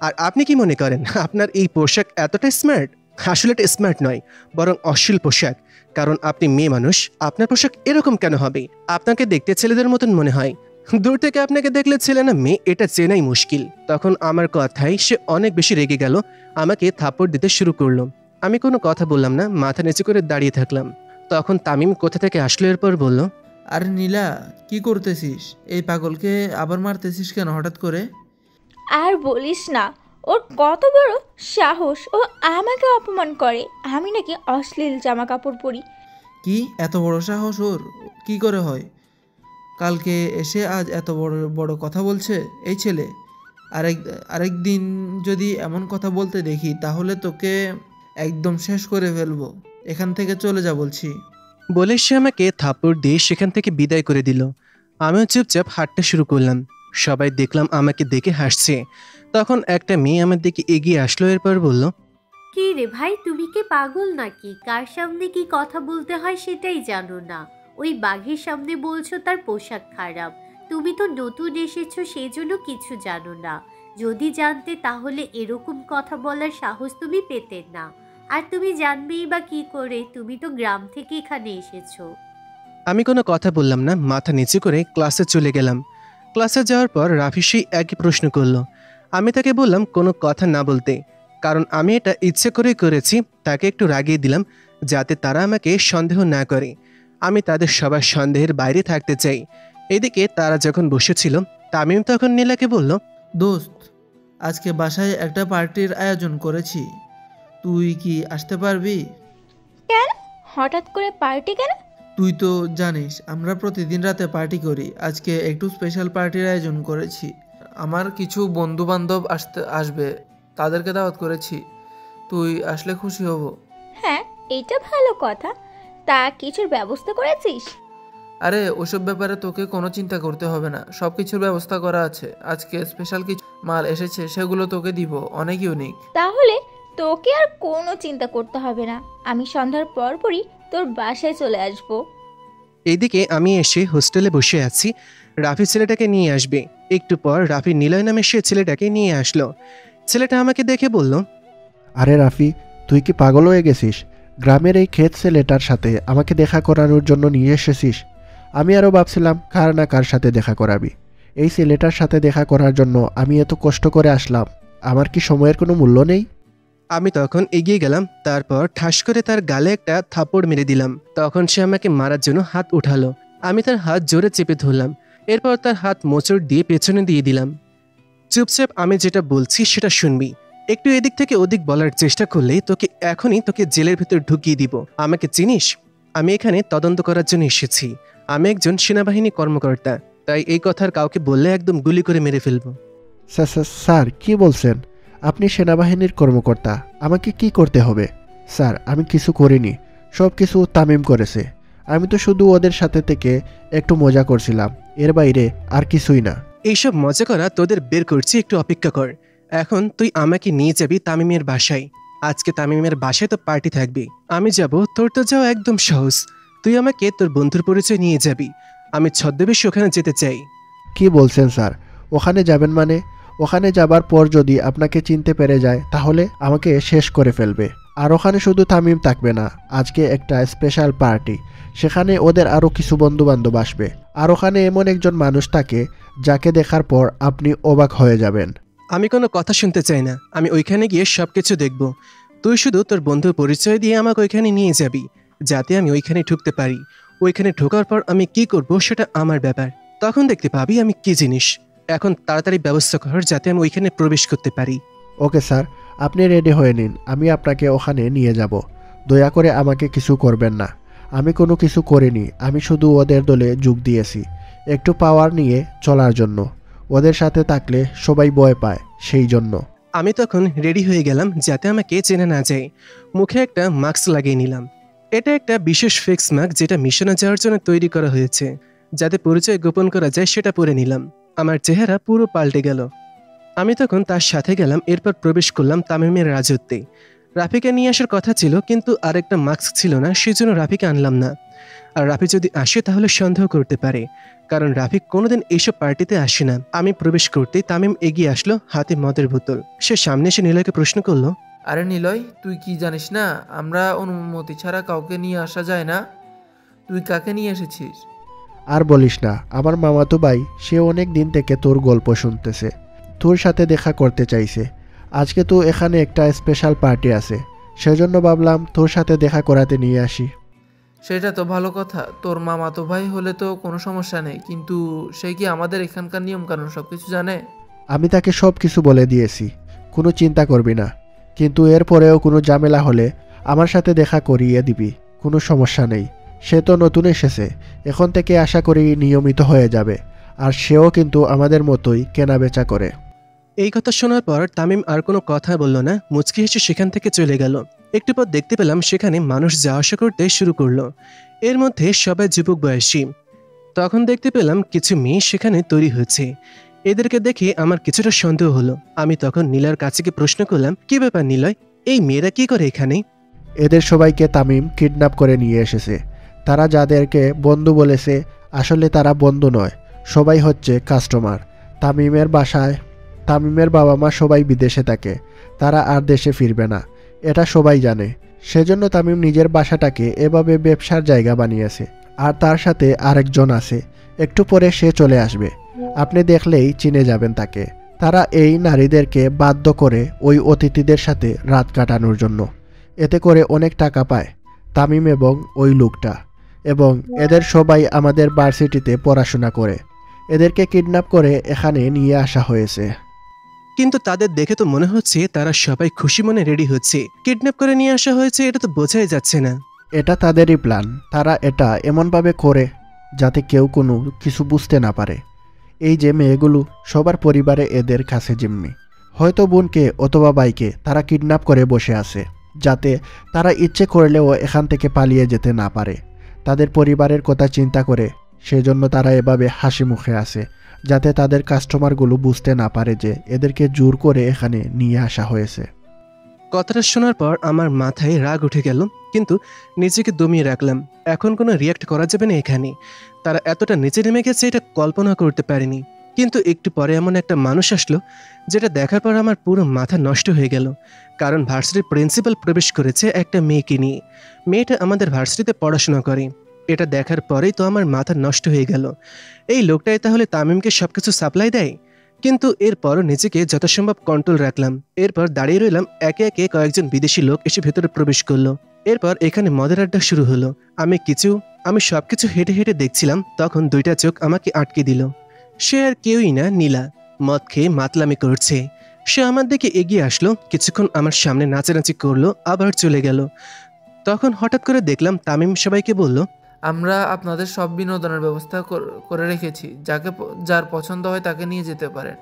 আর আপনি কি মনে করেন আপনার এই পোশাক এতটা স্মার্ট? আসলে এটা স্মার্ট নয়, বরং অশ্লীল পোশাক। কারণ আপনি মেয়ে মানুষ, আপনার পোশাক এরকম কেন হবে? আপনাকে দেখতে ছেলেদের মতন মনে হয়। দূর থেকে আপনাকে দেখলে ছেলে না মেয়ে এটা চেনাই মুশকিল। তখন আমার কথায় সে অনেক বেশি রেগে গেল, আমাকে থাপ্পড় দিতে শুরু করলো। আমি কোনো কথা বললাম না, মাথা নিচু করে দাঁড়িয়ে থাকলাম। তখন তামিম কোথা থেকে আসলো, এরপর বলল, আরে নীলা, কি করতেছিস? এই পাগলকে আবার মারতেছিস কেন হঠাৎ করে? আর বলিস না, ওর কত বড় সাহস, ও আমাকে অপমান করে। আমি নাকি অশ্লীল জামা কাপড় পরি। কি এত বড় সাহস ওর? কি করে হয়? কালকে এসে আজ এত বড় বড় কথা বলছে এই ছেলে। আরেক দিন যদি এমন কথা বলতে দেখি তাহলে তোকে একদম শেষ করে ফেলবো। এখান থেকে চলে যা বলছি। বলে সে আমাকে থাপ্পড় দিয়ে সেখান থেকে বিদায় করে দিল। আমিও চুপচাপ হাঁটতে শুরু করলাম। সবাই দেখলাম আমাকে দেখে হাসছে। তখন একটা মেয়ে আমার দিকে এগিয়ে আসলো, এরপর বলল, কি রে ভাই, তুমি কি পাগল নাকি? কার সামনে কি কথা বলতে হয় সেটাই জানো না? ওই বাঘের সামনে বলছো তার পোশাক খারাপ। তুমি তো নতুন এসেছো, সেজন্য কিছু জানো না। যদি জানতে তাহলে এরকম কথা বলার সাহস তুমি পেতে না। আর তুমি জানবেই বা কি করে? তুমি তো গ্রাম থেকে এখানে এসেছো। আমি কোনো কথা বললাম না, মাথা নিচু করে ক্লাসে চলে গেলাম। ক্লাসে যাওয়ার পর রাফি সেই একই প্রশ্ন করলো। আমি তাকে বললাম কোনো কথা না বলতে, কারণ আমি এটা ইচ্ছে করেই করেছি। তাকে একটু রাগিয়ে দিলাম যাতে তারা আমাকে সন্দেহ না করে। আমি তাদের সবার সন্দেহের বাইরে থাকতে চাই। এদিকে তারা যখন বসেছিল, তামিম তখন নীলাকে বলল, দোস্ত, আজকে বাসায় একটা পার্টির আয়োজন করেছি, তুই কি আসতে পারবি? কেন হঠাৎ করে পার্টি কেন? তুই তো জানিস আমরা প্রতিদিন রাতে পার্টি করি। আজকে একটু স্পেশাল পার্টির আয়োজন করেছি। আমার কিছু বন্ধু বান্ধব আসবে, তাদেরকে দাওয়াত করেছি। তুই আসলে খুশি হব। হ্যাঁ, এটা ভালো কথা। তা কিছুর ব্যবস্থা করেছিস? আরে ওসব ব্যাপারে তোকে কোনো চিন্তা করতে হবে না, সব কিছুর ব্যবস্থা করা আছে। আজকে স্পেশাল কিছু মাল এসেছে, সেগুলো তোকে দিব, অনেক ইউনিক। তাহলে তোকে আর কোনো চিন্তা করতে হবে না। আমি সন্ধ্যার পরপরই তোর বাসায় চলে আসবো। এইদিকে আমি এসে হোস্টেলে বসে আছি, রাফি ছেলেটাকে নিয়ে আসবে। একটু পর রাফি নিলয় নামে সে ছেলেটাকে নিয়ে আসলো। ছেলেটা আমাকে দেখে বলল, আরে রাফি, তুই কি পাগল হয়ে গেছিস? গ্রামের এই ক্ষেত ছেলেটার সাথে আমাকে দেখা করানোর জন্য নিয়ে এসেছিস? আমি আরও ভাবছিলাম কার না কার সাথে দেখা করাবি। এই ছেলেটার সাথে দেখা করার জন্য আমি এত কষ্ট করে আসলাম, আমার কি সময়ের কোনো মূল্য নেই? আমি তখন এগিয়ে গেলাম, তারপর ঠাস করে তার গালে একটা থাপড় মেরে দিলাম। তখন সে আমাকে মারার জন্য হাত উঠালো। আমি তার হাত জোরে চেপে ধরলাম, এরপর তার হাত মোচড় দিয়ে পেছনে দিয়ে দিলাম। চুপচাপ আমি যেটা বলছি সেটা শুনবি। একটু এদিক থেকে ওদিক বলার চেষ্টা করলে তোকে জেলের ভেতর ঢুকিয়ে দিব। আমাকে চিনিস? আমি এখানে তদন্ত করার জন্য এসেছি। আমি একজন সেনাবাহিনী কর্মকর্তা, তাই এই কথার কাউকে বললে একদম গুলি করে মেরে ফেলবো। স্যার, কি বলছেন? আপনি সেনাবাহিনীর কর্মকর্তা, আমাকে কি করতে হবে? স্যার, আমি কিছু করিনি, সব কিছু তামিম করেছে। আমি তো শুধু ওদের সাথে থেকে একটু মজা করছিলাম, এর বাইরে আর কিছুই না। এইসব মজা করা তোদের বের করছি, একটু অপেক্ষা কর। এখন তুই আমাকে নিয়ে যাবি তামিমের বাসায়। আজকে তামিমের বাসায় তো পার্টি থাকবে, আমি যাব। তোর তো যাওয়া একদম সহজ। তুই আমাকে তোর বন্ধুর পরিচয় নিয়ে যাবি। আমি ছদ্মবেশে ওখানে যেতে চাই। কি বলছেন স্যার? ওখানে যাবেন মানে? ওখানে যাবার পর যদি আপনাকে চিনতে পেরে যায় তাহলে আমাকে শেষ করে ফেলবে। আর ওখানে শুধু তামিম থাকবে না, আজকে একটা স্পেশাল পার্টি, সেখানে ওদের আরও কিছু বন্ধুবান্ধব আসবে। আর ওখানে এমন একজন মানুষ থাকে যাকে দেখার পর আপনি অবাক হয়ে যাবেন। আমি কোনো কথা শুনতে চাই না, আমি ওইখানে গিয়ে সব কিছু দেখব। তুই শুধু তোর বন্ধুর পরিচয় দিয়ে আমাকে ওইখানে নিয়ে যাবি, যাতে আমি ওইখানে ঢুকতে পারি। ওইখানে ঢোকার পর আমি কি করব সেটা আমার ব্যাপার, তখন দেখতে পাবি আমি কি জিনিস। এখন তাড়াতাড়ি ব্যবস্থা কর যাতে আমি ওইখানে প্রবেশ করতে পারি। ওকে স্যার, আপনি রেডি হয়ে নিন, আমি আপনাকে ওখানে নিয়ে যাব। দয়া করে আমাকে কিছু করবেন না, আমি কোনো কিছু করিনি। আমি শুধু ওদের দলে যোগ দিয়েছি একটু পাওয়ার নিয়ে চলার জন্য। ওদের সাথে থাকলে সবাই ভয় পায়, সেই জন্য। আমি তখন রেডি হয়ে গেলাম যাতে আমাকে চেনা না যায়। মুখে একটা মাস্ক লাগিয়ে নিলাম। এটা একটা বিশেষ ফেক্স মাস্ক যেটা মিশনে যাওয়ার জন্য তৈরি করা হয়েছে, যাতে পরিচয় গোপন করা যায়। সেটা পরে নিলাম। আমার চেহারা পুরো পাল্টে গেল। আমি তখন তার সাথে গেলাম। এরপর প্রবেশ করলাম তামিমের রাজত্বে। রাফিকে নিয়ে আসার কথা ছিল, কিন্তু আরেকটা মাস্ক ছিল না, সেজন্য রাফিকে আনলাম না। আর রাফি যদি আসে তাহলে সন্দেহ করতে পারে, কারণ রাফি কোনোদিন এইসব পার্টিতে আসে না। আমি প্রবেশ করতেই তামিম এগিয়ে আসলো, হাতে মদের বোতল। সে সামনে এসে নিলয়কে প্রশ্ন করলো, আরে নিলয়, তুই কি জানিস না আমরা অনুমতি ছাড়া কাউকে নিয়ে আসা যায় না? তুই কাকে নিয়ে এসেছিস? আর বলিস না, আমার মামাতো ভাই, সে অনেক দিন থেকে তোর গল্প শুনতেছে, তোর সাথে দেখা করতে চাইছে। আজকে তো এখানে একটা স্পেশাল পার্টি আছে, সেজন্য ভাবলাম তোর সাথে দেখা করাতে নিয়ে আসি। সেটা তো ভালো কথা, তোর মামাতো ভাই হলে তো কোনো সমস্যা নেই, কিন্তু সে কি আমাদের এখানকার নিয়মকানুন সব কিছু জানে? আমি তাকে সব কিছু বলে দিয়েছি, কোনো চিন্তা করবি না। কিন্তু এরপরেও কোনো ঝামেলা হলে আমার সাথে দেখা করিয়ে দিবি, কোনো সমস্যা নেই। সে তো নতুন এসেছে, এখন থেকে আশা করি নিয়মিত হয়ে যাবে। আর সেও কিন্তু আমাদের মতোই কেনাবেচা করে। এই কথা শোনার পর তামিম আর কোনো কথা বলল না, মুচকি হেসে সেখান থেকে চলে গেল। একটু পর দেখতে পেলাম সেখানে মানুষ যাওয়া আসা করতে শুরু করলো। এর মধ্যে সবাই যুবক বয়সী। তখন দেখতে পেলাম কিছু মেয়ে সেখানে তৈরি হয়েছে। এদেরকে দেখে আমার কিছুটা সন্দেহ হলো। আমি তখন নীলার কাছে গিয়ে প্রশ্ন করলাম, কি ব্যাপার নিলয়, এই মেয়েরা কি করে এখানে? এদের সবাইকে তামিম কিডন্যাপ করে নিয়ে এসেছে। তারা যাদেরকে বন্ধু বলেছে, আসলে তারা বন্ধু নয়, সবাই হচ্ছে কাস্টমার। তামিমের বাবা মা সবাই বিদেশে থাকে, তারা আর দেশে ফিরবে না, এটা সবাই জানে। সেজন্য তামিম নিজের বাসাটাকে এভাবে ব্যবসার জায়গা বানিয়েছে। আর তার সাথে আরেকজন আছে, একটু পরে সে চলে আসবে, আপনি দেখলেই চিনে যাবেন তাকে। তারা এই নারীদেরকে বাধ্য করে ওই অতিথিদের সাথে রাত কাটানোর জন্য। এতে করে অনেক টাকা পায় তামিম এবং ওই লোকটা। এবং এদের সবাই আমাদের ভার্সিটিতে পড়াশোনা করে। এদেরকে কিডন্যাপ করে এখানে নিয়ে আসা হয়েছে। কিন্তু তাদের দেখে তো মনে হচ্ছে তারা সবাই খুশি মনে রেডি হচ্ছে। কিডন্যাপ করে নিয়ে আসা হয়েছে এটা তো বোঝাই যাচ্ছে না। এটা তাদেরই প্ল্যান। তারা এটা এমনভাবে করে যাতে কেউ কোনো কিছু বুঝতে না পারে। এই যে মেয়েগুলো, সবার পরিবারে এদের কাছে জিম্মি। হয়তো বোনকে অথবা ভাইকে তারা কিডন্যাপ করে বসে আছে, যাতে তারা ইচ্ছে করলেও এখান থেকে পালিয়ে যেতে না পারে। তাদের পরিবারের কথা চিন্তা করে সেজন্য তারা এভাবে হাসি মুখে আছে, যাতে তাদের কাস্টমারগুলো বুঝতে না পারে যে এদেরকে জোর করে এখানে নিয়ে আসা হয়েছে। কথাটা শোনার পর আমার মাথায় রাগ উঠে গেল, কিন্তু নিজেকে দমিয়ে রাখলাম। এখন কোনো রিয়াক্ট করা যাবে না এখানে। তারা এতটা নিচে নেমে গেছে এটা কল্পনা করতে পারিনি। কিন্তু একটু পরে এমন একটা মানুষ আসলো যেটা দেখার পর আমার পুরো মাথা নষ্ট হয়ে গেল। কারণ ভার্সিটির প্রিন্সিপাল প্রবেশ করেছে একটা মেয়েকে নিয়ে। মেয়েটা আমাদের ভার্সিটিতে পড়াশোনা করে। এটা দেখার পরেই তো আমার মাথা নষ্ট হয়ে গেল। এই লোকটাই তাহলে তামিমকে সবকিছু সাপ্লাই দেয়। কিন্তু এরপরও নিজেকে যথাসম্ভব কন্ট্রোল রাখলাম। এরপর দাঁড়িয়ে রইলাম। একে একে কয়েকজন বিদেশি লোক এসে ভেতরে প্রবেশ করলো। এরপর এখানে মদের আড্ডা শুরু হলো। আমি সবকিছু হেঁটে হেঁটে দেখছিলাম, তখন দুইটা চোখ আমাকে আটকে দিল। সে আর কেউই না, নীলা। মদ খেয়ে মাতলামি করছে। সে আমার দিকে এগিয়ে আসলো, কিছুক্ষণ আমার সামনে নাচানাচি করলো, আবার চলে গেল। তখন হঠাৎ করে দেখলাম তামিম সবাইকে বলল, আমরা আপনাদের সব বিনোদনের ব্যবস্থা করে রেখেছি, যার পছন্দ হয় তাকে নিয়ে যেতে পারেন।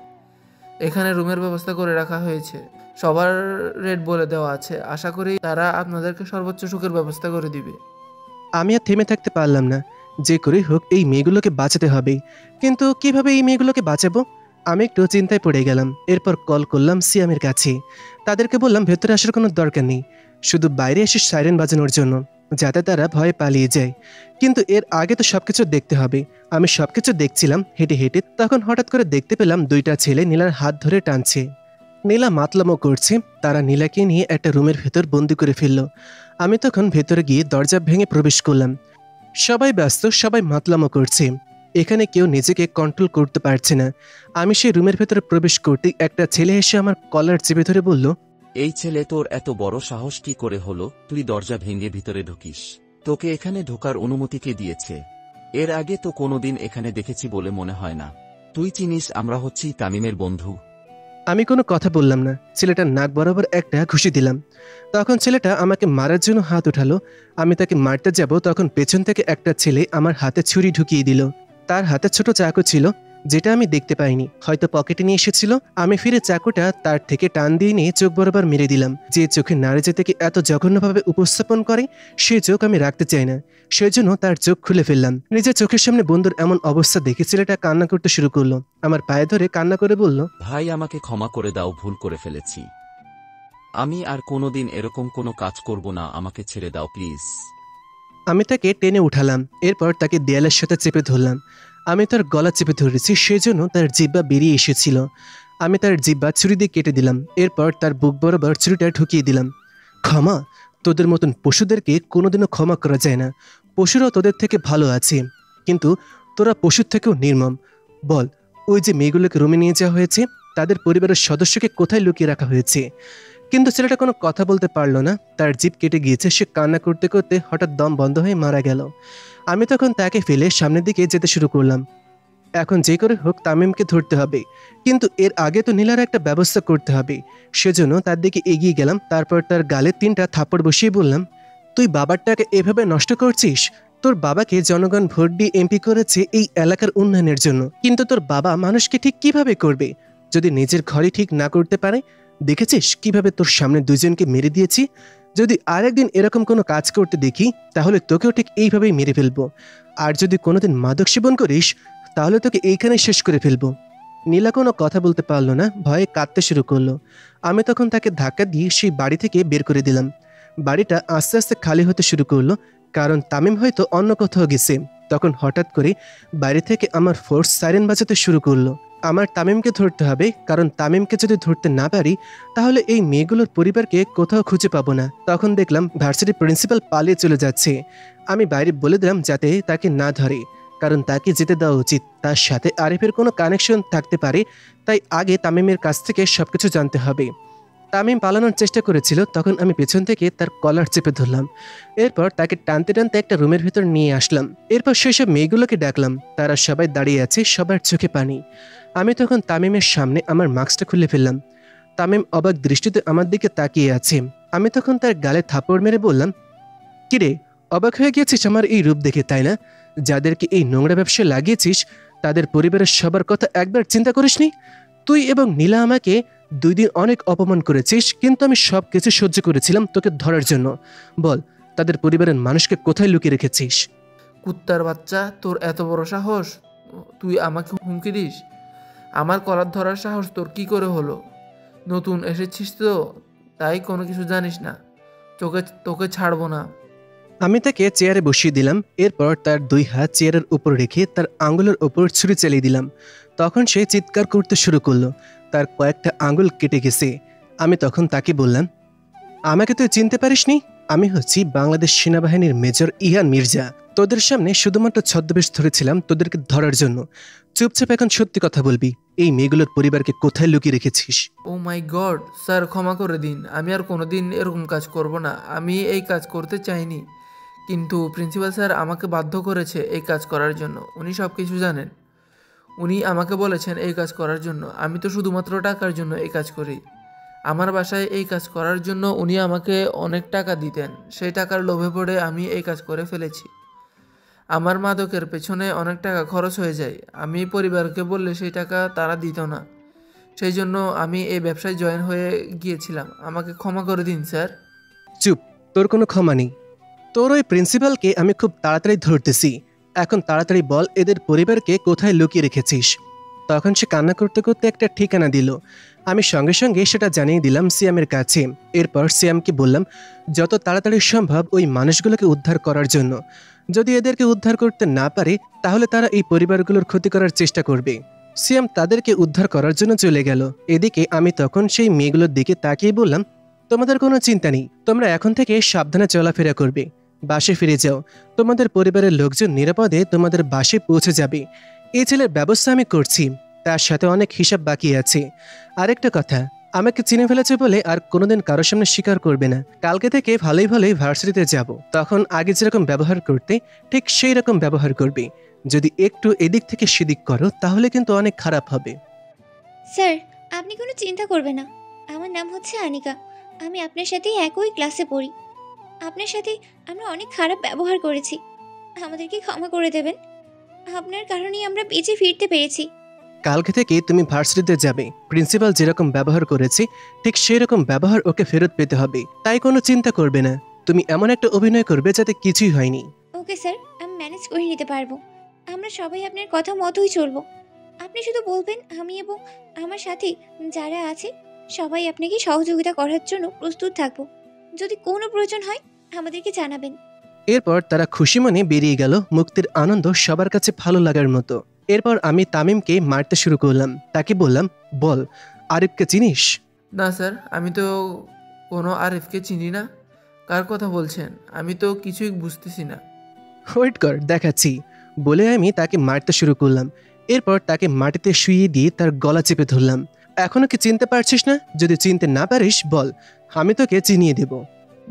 এখানে রুমের ব্যবস্থা করে রাখা হয়েছে, সবার রেট বলে দেওয়া আছে। আশা করি তারা আপনাদেরকে সর্বোচ্চ সুখের ব্যবস্থা করে দিবে। আমি আর থেমে থাকতে পারলাম না। যে করে হোক এই মেয়েগুলোকে বাঁচাতে হবে। কিন্তু কিভাবে এই মেয়েগুলোকে বাঁচাবো? আমি একটু চিন্তায় পড়ে গেলাম। এরপর কল করলাম সিয়ামের কাছে। তাদেরকে বললাম ভেতরে আসার কোনো দরকার নেই, শুধু বাইরে এসে সাইরেন বাজানোর জন্য, যাতে তারা ভয়ে পালিয়ে যায়। কিন্তু এর আগে তো সবকিছু দেখতে হবে। আমি সবকিছু দেখছিলাম হেঁটে হেঁটে। তখন হঠাৎ করে দেখতে পেলাম দুইটা ছেলে নীলার হাত ধরে টানছে। নীলা মাতলামো করছে। তারা নীলাকে নিয়ে একটা রুমের ভেতর বন্দি করে ফেলল। আমি তখন ভেতরে গিয়ে দরজা ভেঙে প্রবেশ করলাম। সবাই ব্যস্ত, সবাই মাতলামো করছে। এখানে কেউ নিজেকে কন্ট্রোল করতে পারছে না। আমি সেই রুমের ভেতরে প্রবেশ করতেই একটা ছেলে এসে আমার কলার চেপে ধরে বলল, এই ছেলে, তোর এত বড় সাহস কি করে হলো? তুই দরজা ভেঙে ভিতরে ঢুকিস? তোকে এখানে ঢোকার অনুমতি কে দিয়েছে? এর আগে তো কোনোদিন এখানে দেখেছি বলে মনে হয় না। তুই চিনিস আমরা হচ্ছি তামিমের বন্ধু? আমি কোনো কথা বললাম না। ছেলেটার নাক বরাবর একটা ঘুষি দিলাম। তখন ছেলেটা আমাকে মারার জন্য হাত উঠালো। আমি তাকে মারতে যাব, তখন পেছন থেকে একটা ছেলে আমার হাতে ছুরি ঢুকিয়ে দিল। তার হাতে ছোট চাকু ছিল, যেটা আমি দেখতে পাইনি, হয়তো পকেটে নিয়ে এসেছিল। আমি ফিরে চাকুটা তার থেকে টান দিয়ে নিয়ে চোখ বরাবর মেরে দিলাম। যে চোখে নারী যেতেকে এত জঘন্যভাবে উপস্থাপন করে, সে চোখ আমি রাখতে চাই না। সেজন্য তার চোখ খুলে ফেললাম। নিজের চোখের সামনে বন্ধুর এমন অবস্থা দেখে ছেলেটা কান্না করতে শুরু করলো। আমার পায়ে ধরে কান্না করে বলল, ভাই, আমাকে ক্ষমা করে দাও, ভুল করে ফেলেছি। আমি আর কোনোদিন এরকম কোনো কাজ করব না, আমাকে ছেড়ে দাও প্লিজ। আমি তাকে টেনে উঠালাম। এরপর তাকে দেয়ালের সাথে চেপে ধরলাম। আমি তার গলা চেপে ধরেছি, সেজন্য তার জিহ্বা বেরিয়ে এসেছিল। আমি তার জিহ্বা ছুরি দিয়ে কেটে দিলাম। এরপর তার বুক বরাবর ছুরিটা ঢুকিয়ে দিলাম। ক্ষমা? তোদের মতন পশুদেরকে কোনোদিনও ক্ষমা করা যায় না। পশুরাও তোদের থেকে ভালো আছে, কিন্তু তোরা পশুর থেকেও নির্মম। বল, ওই যে মেয়েগুলোকে রুমে নিয়ে যাওয়া হয়েছে, তাদের পরিবারের সদস্যকে কোথায় লুকিয়ে রাখা হয়েছে? কিন্তু ছেলেটা কোনো কথা বলতে পারলো না। তার জিভ কেটে গিয়েছে। সে কান্না করতে করতে হঠাৎ দম বন্ধ হয়ে মারা গেল। আমি তখন তাকে ফেলে সামনের দিকে যেতে শুরু করলাম। এখন যে করে হোক তামিমকে ধরতে হবে, কিন্তু এর আগে তো নীলার একটা ব্যবস্থা করতে হবে। সেজন্য তার দিকে এগিয়ে গেলাম। তারপর তার গালে 3টা থাপ্পড় বসিয়ে বললাম, তুই বাবার টাকা এভাবে নষ্ট করছিস? তোর বাবাকে জনগণ ভোট দিয়ে এমপি করেছে এই এলাকার উন্নয়নের জন্য, কিন্তু তোর বাবা মানুষকে ঠিক কিভাবে করবে যদি নিজের ঘরে ঠিক না করতে পারে? দেখেছিস কিভাবে তোর সামনে দুজনকে মেরে দিয়েছি? যদি আরেকদিন এরকম কোনো কাজ করতে দেখি, তাহলে তোকেও ঠিক এইভাবেই মেরে ফেলবো। আর যদি কোনোদিন মাদক সেবন করিস, তাহলে তোকে এইখানে শেষ করে ফেলবো। নীলা কোনো কথা বলতে পারলো না, ভয়ে কাঁদতে শুরু করলো। আমি তখন তাকে ধাক্কা দিয়ে সেই বাড়ি থেকে বের করে দিলাম। বাড়িটা আস্তে আস্তে খালি হতে শুরু করলো, কারণ তামিম হয়তো অন্য কোথাও গেছে। তখন হঠাৎ করে বাইরে থেকে আমার ফোর্স সাইরেন বাজাতে শুরু করলো। আমার তামিমকে ধরতে হবে, কারণ তামিমকে যদি ধরতে না পারি, তাহলে এই মেয়েগুলোর পরিবারকে কোথাও খুঁজে পাবো না। তখন দেখলাম ভার্সিটির প্রিন্সিপাল পালিয়ে চলে যাচ্ছে। আমি বাইরে বলে দিলাম যাতে তাকে না ধরে, কারণ তাকে যেতে দেওয়া উচিত। তার সাথে আরিফের কোনো কানেকশন থাকতে পারে, তাই আগে তামিমের কাছ থেকে সবকিছু জানতে হবে। তামিম পালানোর চেষ্টা করেছিল, তখন আমি পেছন থেকে তার কলার চেপে ধরলাম। এরপর তাকে টানতে টানতে একটা রুমের ভেতর নিয়ে আসলাম। এরপর সেসব মেয়েগুলোকে ডাকলাম। তারা সবাই দাঁড়িয়ে আছে, সবার চোখে পানি। আমি তখন তামিমের সামনে আমার মাস্কটা খুলে ফেললাম। তামিম অবাক দৃষ্টিতে আমার দিকে তাকিয়ে আছে। আমি তখন তার গালে থাপড় মেরে বললাম, কিরে, অবাক হয়ে গিয়েছিস আমার এই রূপ দেখে, তাই না? যাদেরকে এই নোংরা ব্যবসা লাগিয়েছিস, তাদের পরিবারের সবার কথা একবার চিন্তা করিসনি? তুই এবং নীলা আমাকে 2 দিন অনেক অপমান করেছিস, কিন্তু আমি সব কিছু সহ্য করেছিলাম তোকে ধরার জন্য। বল, তাদের পরিবারের মানুষকে কোথায় লুকিয়ে রেখেছিস? কুত্তার বাচ্চা, তোর এত বড় সাহস! তুই আমাকে হুমকি দিস? আমার কলার ধরার সাহস তোর কি করে হলো? নতুন এসেছিস তো, তাই কোনো কিছু জানিস না। তোকে ছাড়বো না। আমি তাকে চেয়ারে বসিয়ে দিলাম। এরপর তার 2 হাত চেয়ারের উপর রেখে তার আঙুলের উপর ছুরি চালিয়ে দিলাম। তখন সে চিৎকার করতে শুরু করলো। তার কয়েকটা আঙুল কেটে গেছে। আমি তখন তাকে বললাম, আমাকে তুই চিনতে পারিসনি? আমি হচ্ছি বাংলাদেশ সেনাবাহিনীর মেজর ইহান মির্জা। তোদের সামনে শুধুমাত্র ছদ্মবেশ ধরেছিলাম তোদেরকে ধরার জন্য। চুপচাপ এখন সত্যি কথা বলবি, এই মেয়েগুলোর পরিবারকে কোথায় লুকিয়ে রেখেছিস? ও মাই গড স্যার, ক্ষমা করে দিন। আমি আর কোনোদিন এরকম কাজ করব না। আমি এই কাজ করতে চাইনি, কিন্তু প্রিন্সিপাল স্যার আমাকে বাধ্য করেছে এই কাজ করার জন্য। উনি সব কিছু জানেন। উনি আমাকে বলেছেন এই কাজ করার জন্য। আমি তো শুধুমাত্র টাকার জন্য এই কাজ করি। আমার বাসায় এই কাজ করার জন্য উনি আমাকে অনেক টাকা দিতেন। সেই টাকার লোভে পড়ে আমি এই কাজ করে ফেলেছি। আমার মাদকের পেছনে অনেক টাকা খরচ হয়ে যায়। আমি পরিবারকে বললে সেই টাকা তারা দিত না। সেই জন্য আমি এই ব্যবসায় জয়েন হয়ে গিয়েছিলাম। আমাকে ক্ষমা করে দিন স্যার। চুপ, তোর কোনো ক্ষমা নেই। তোর ওই প্রিন্সিপালকে আমি খুব তাড়াতাড়ি ধরতেছি। এখন তাড়াতাড়ি বল এদের পরিবারকে কোথায় লুকিয়ে রেখেছিস। তখন সে কান্না করতে করতে একটা ঠিকানা দিল। আমি সঙ্গে সঙ্গে সেটা জানিয়ে দিলাম সিয়ামের কাছে। এরপর সিয়ামকে বললাম যত তাড়াতাড়ি সম্ভব ওই মানুষগুলোকে উদ্ধার করার জন্য। যদি এদেরকে উদ্ধার করতে না পারে তাহলে তারা এই পরিবারগুলোর ক্ষতি করার চেষ্টা করবে। সিয়াম তাদেরকে উদ্ধার করার জন্য চলে গেল। এদিকে আমি তখন সেই মেয়েগুলোর দিকে তাকিয়ে বললাম, তোমাদের কোনো চিন্তা নেই, তোমরা এখন থেকে সাবধানে চলাফেরা করবে। বাসে ফিরে যাও। তোমাদের পরিবারের লোকজন নিরাপদে তোমাদের বাসে পৌঁছে যাবে। এই ছেলের ব্যবস্থা আমি করছি, তার সাথে অনেক হিসাব বাকি আছে। আরেকটা কথা, আমাকে চিনে ফেলেছে বলে আর কোনোদিন কারোর সামনে স্বীকার করবে না। কালকে থেকে ভালোই ভালোই ভার্সিটিতে যাব। তখন আগে যেরকম ব্যবহার করতে ঠিক সেই রকম ব্যবহার করবে। যদি একটু এদিক থেকে সেদিক করো তাহলে কিন্তু অনেক খারাপ হবে। স্যার, আপনি কোনো চিন্তা করবেন না। আমার নাম হচ্ছে আনিকা। আমি আপনার সাথেই একই ক্লাসে পড়ি। আপনার সাথে আমরা অনেক খারাপ ব্যবহার করেছি, আমাদেরকে ক্ষমা করে দেবেন। আপনার কারণেই আমরা বেঁচে ফিরতে পেরেছি। কালকে থেকে তুমি ভার্সিটিতে যাবে। প্রিন্সিপাল যেরকম ব্যবহার করেছে ঠিক সেই রকম ব্যবহার ওকে ফেরত পেতে হবে। তাই কোনো চিন্তা করবে না। তুমি এমন একটা অভিনয় করবে যাতে কিছুই হয়নি। ওকে স্যার, আমি ম্যানেজ করে নিতে পারবো। আমরা সবাই আপনার কথা মতোই চলবো। আপনি শুধু বলবেন, আমি এবং আমার সাথে যারা আছে সবাই আপনাকে সহযোগিতা করার জন্য প্রস্তুত থাকবো। যদি কোনো প্রয়োজন হয় আমাদেরকে জানাবেন। এরপর তারা খুশি মনে বেরিয়ে গেল। মুক্তির আনন্দ সবার কাছে ভালো লাগার মতো। এরপর আমি তামিমকে মারতে শুরু করলাম। তাকে বললাম, বল আরিফকে চিনিস? না স্যার, আমি তো কোনো আরিফকে চিনি না। কার কথা বলছেন? আমি তো কিছুই বুঝতেছি না। ওয়েট কর, দেখাচ্ছি বলে আমি তাকে মারতে শুরু করলাম। এরপর তাকে মাটিতে শুইয়ে দিয়ে তার গলা চেপে ধরলাম। এখনো কি চিনতে পারছিস না? যদি চিনতে না পারিস বল, আমি তোকে চিনিয়ে দেব।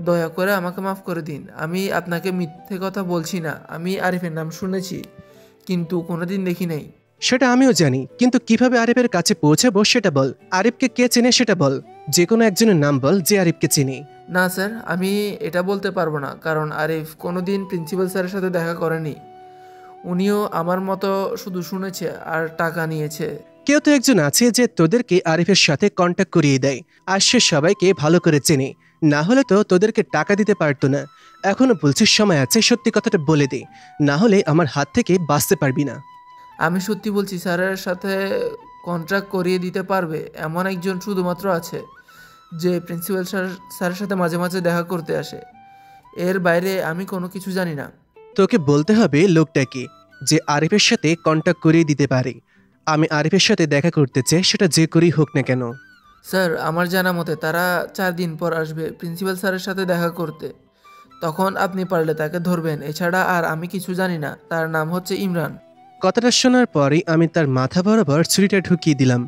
দয়া করে আমাকে মাফ করে দিন। আমি আপনাকে মিথ্যে কথা বলছি না। আমি আরিফের নাম শুনেছি, কিন্তু কোনোদিন দেখি নাই। সেটা আমিও জানি, কিন্তু কিভাবে আরিফের কাছে পৌঁছাবো সেটা বল। আরিফকে কে চেনে সেটা বল। যে কোনো একজনের নাম বল যে আরিফকে চিনে। না স্যার, আমি এটা বলতে পারবো না, কারণ আরিফ কোনোদিন প্রিন্সিপাল স্যারের সাথে দেখা করেনি। উনিও আমার মতো শুধু শুনেছে আর টাকা নিয়েছে। কেউ তো একজন আছে যে তোদেরকে আরিফের সাথে কন্ট্যাক্ট করিয়ে দেয়, আর সে সবাইকে ভালো করে চেনে। না হলে তো তোদেরকে টাকা দিতে পারতো না। এখনো বলছিস সময় আছে, সত্যি কথাটা বলে দে, না হলে আমার হাত থেকে বাঁচতে পারবি না। আমি সত্যি বলছি, স্যারের সাথে কন্ট্রাক্ট করিয়ে দিতে পারবে এমন একজন শুধুমাত্র আছে, যে প্রিন্সিপাল স্যারের সাথে মাঝে মাঝে দেখা করতে আসে। এর বাইরে আমি কোনো কিছু জানি না। তোকে বলতে হবে লোকটাকে, যে আরিফের সাথে কন্ট্যাক্ট করিয়ে দিতে পারে। আমি আরিফের সাথে দেখা করতে চাই, সেটা যে করেই হোক না কেন। স্যার, আমার জানা মতে তারা 4 দিন পর আসবে প্রিন্সিপাল স্যারের সাথে দেখা করতে। তখন আপনি পারলে তাকে ধরবেন। এছাড়া আর আমি কিছু জানি না। তার নাম হচ্ছে ইমরান। কথাটা শোনার পরেই আমি তার মাথা বরাবর ছুরিটা ঢুকিয়ে দিলাম,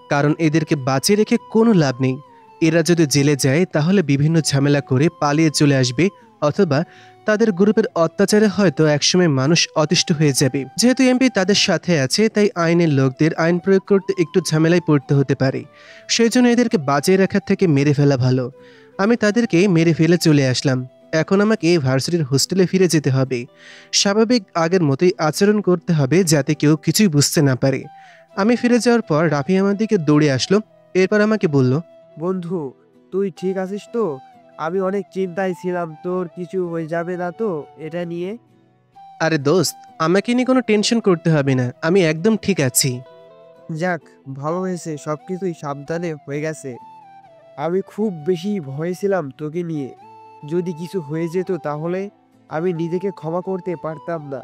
কারণ এদেরকে বাঁচিয়ে রেখে কোনো লাভ নেই। এরা যদি জেলে যায় তাহলে বিভিন্ন ঝামেলা করে পালিয়ে চলে আসবে, অথবা তাদের গ্রুপের অত্যাচারে হয়তো একসময় মানুষ অতিষ্ঠ হয়ে যাবে। যেহেতু এমপি তাদের সাথে আছে, তাই আইনের লোকদের আইন প্রয়োগ করতে একটু ঝামেলায় পড়তে হতে পারে। সেই জন্য এদেরকে বাঁচিয়ে রাখার থেকে মেরে ফেলা ভালো। আমি তাদেরকে মেরে ফেলে চলে আসলাম। এখন আমাকে ভার্সিটির হোস্টেলে ফিরে যেতে হবে। স্বাভাবিক আগের মতোই আচরণ করতে হবে, যাতে কেউ কিছুই বুঝতে না পারে। আমি ফিরে যাওয়ার পর রাফি আমার দিকে দৌড়ে আসলো। এরপর আমাকে বলল, বন্ধু, তুই ঠিক আছিস তো? আমি অনেক চিন্তায় ছিলাম, তোর কিছু হয়ে যাবে না তো এটা নিয়ে? আরে দোস্ত, আমাকে নিয়ে কোনো টেনশন করতে হবে না, আমি একদম ঠিক আছি। যাক, ভালো হয়েছে, সব কিছুই সাবধানে হয়ে গেছে। আমি খুব বেশি ভয়ে ছিলাম তোকে নিয়ে। যদি কিছু হয়ে যেত তাহলে আমি নিজেকে ক্ষমা করতে পারতাম না।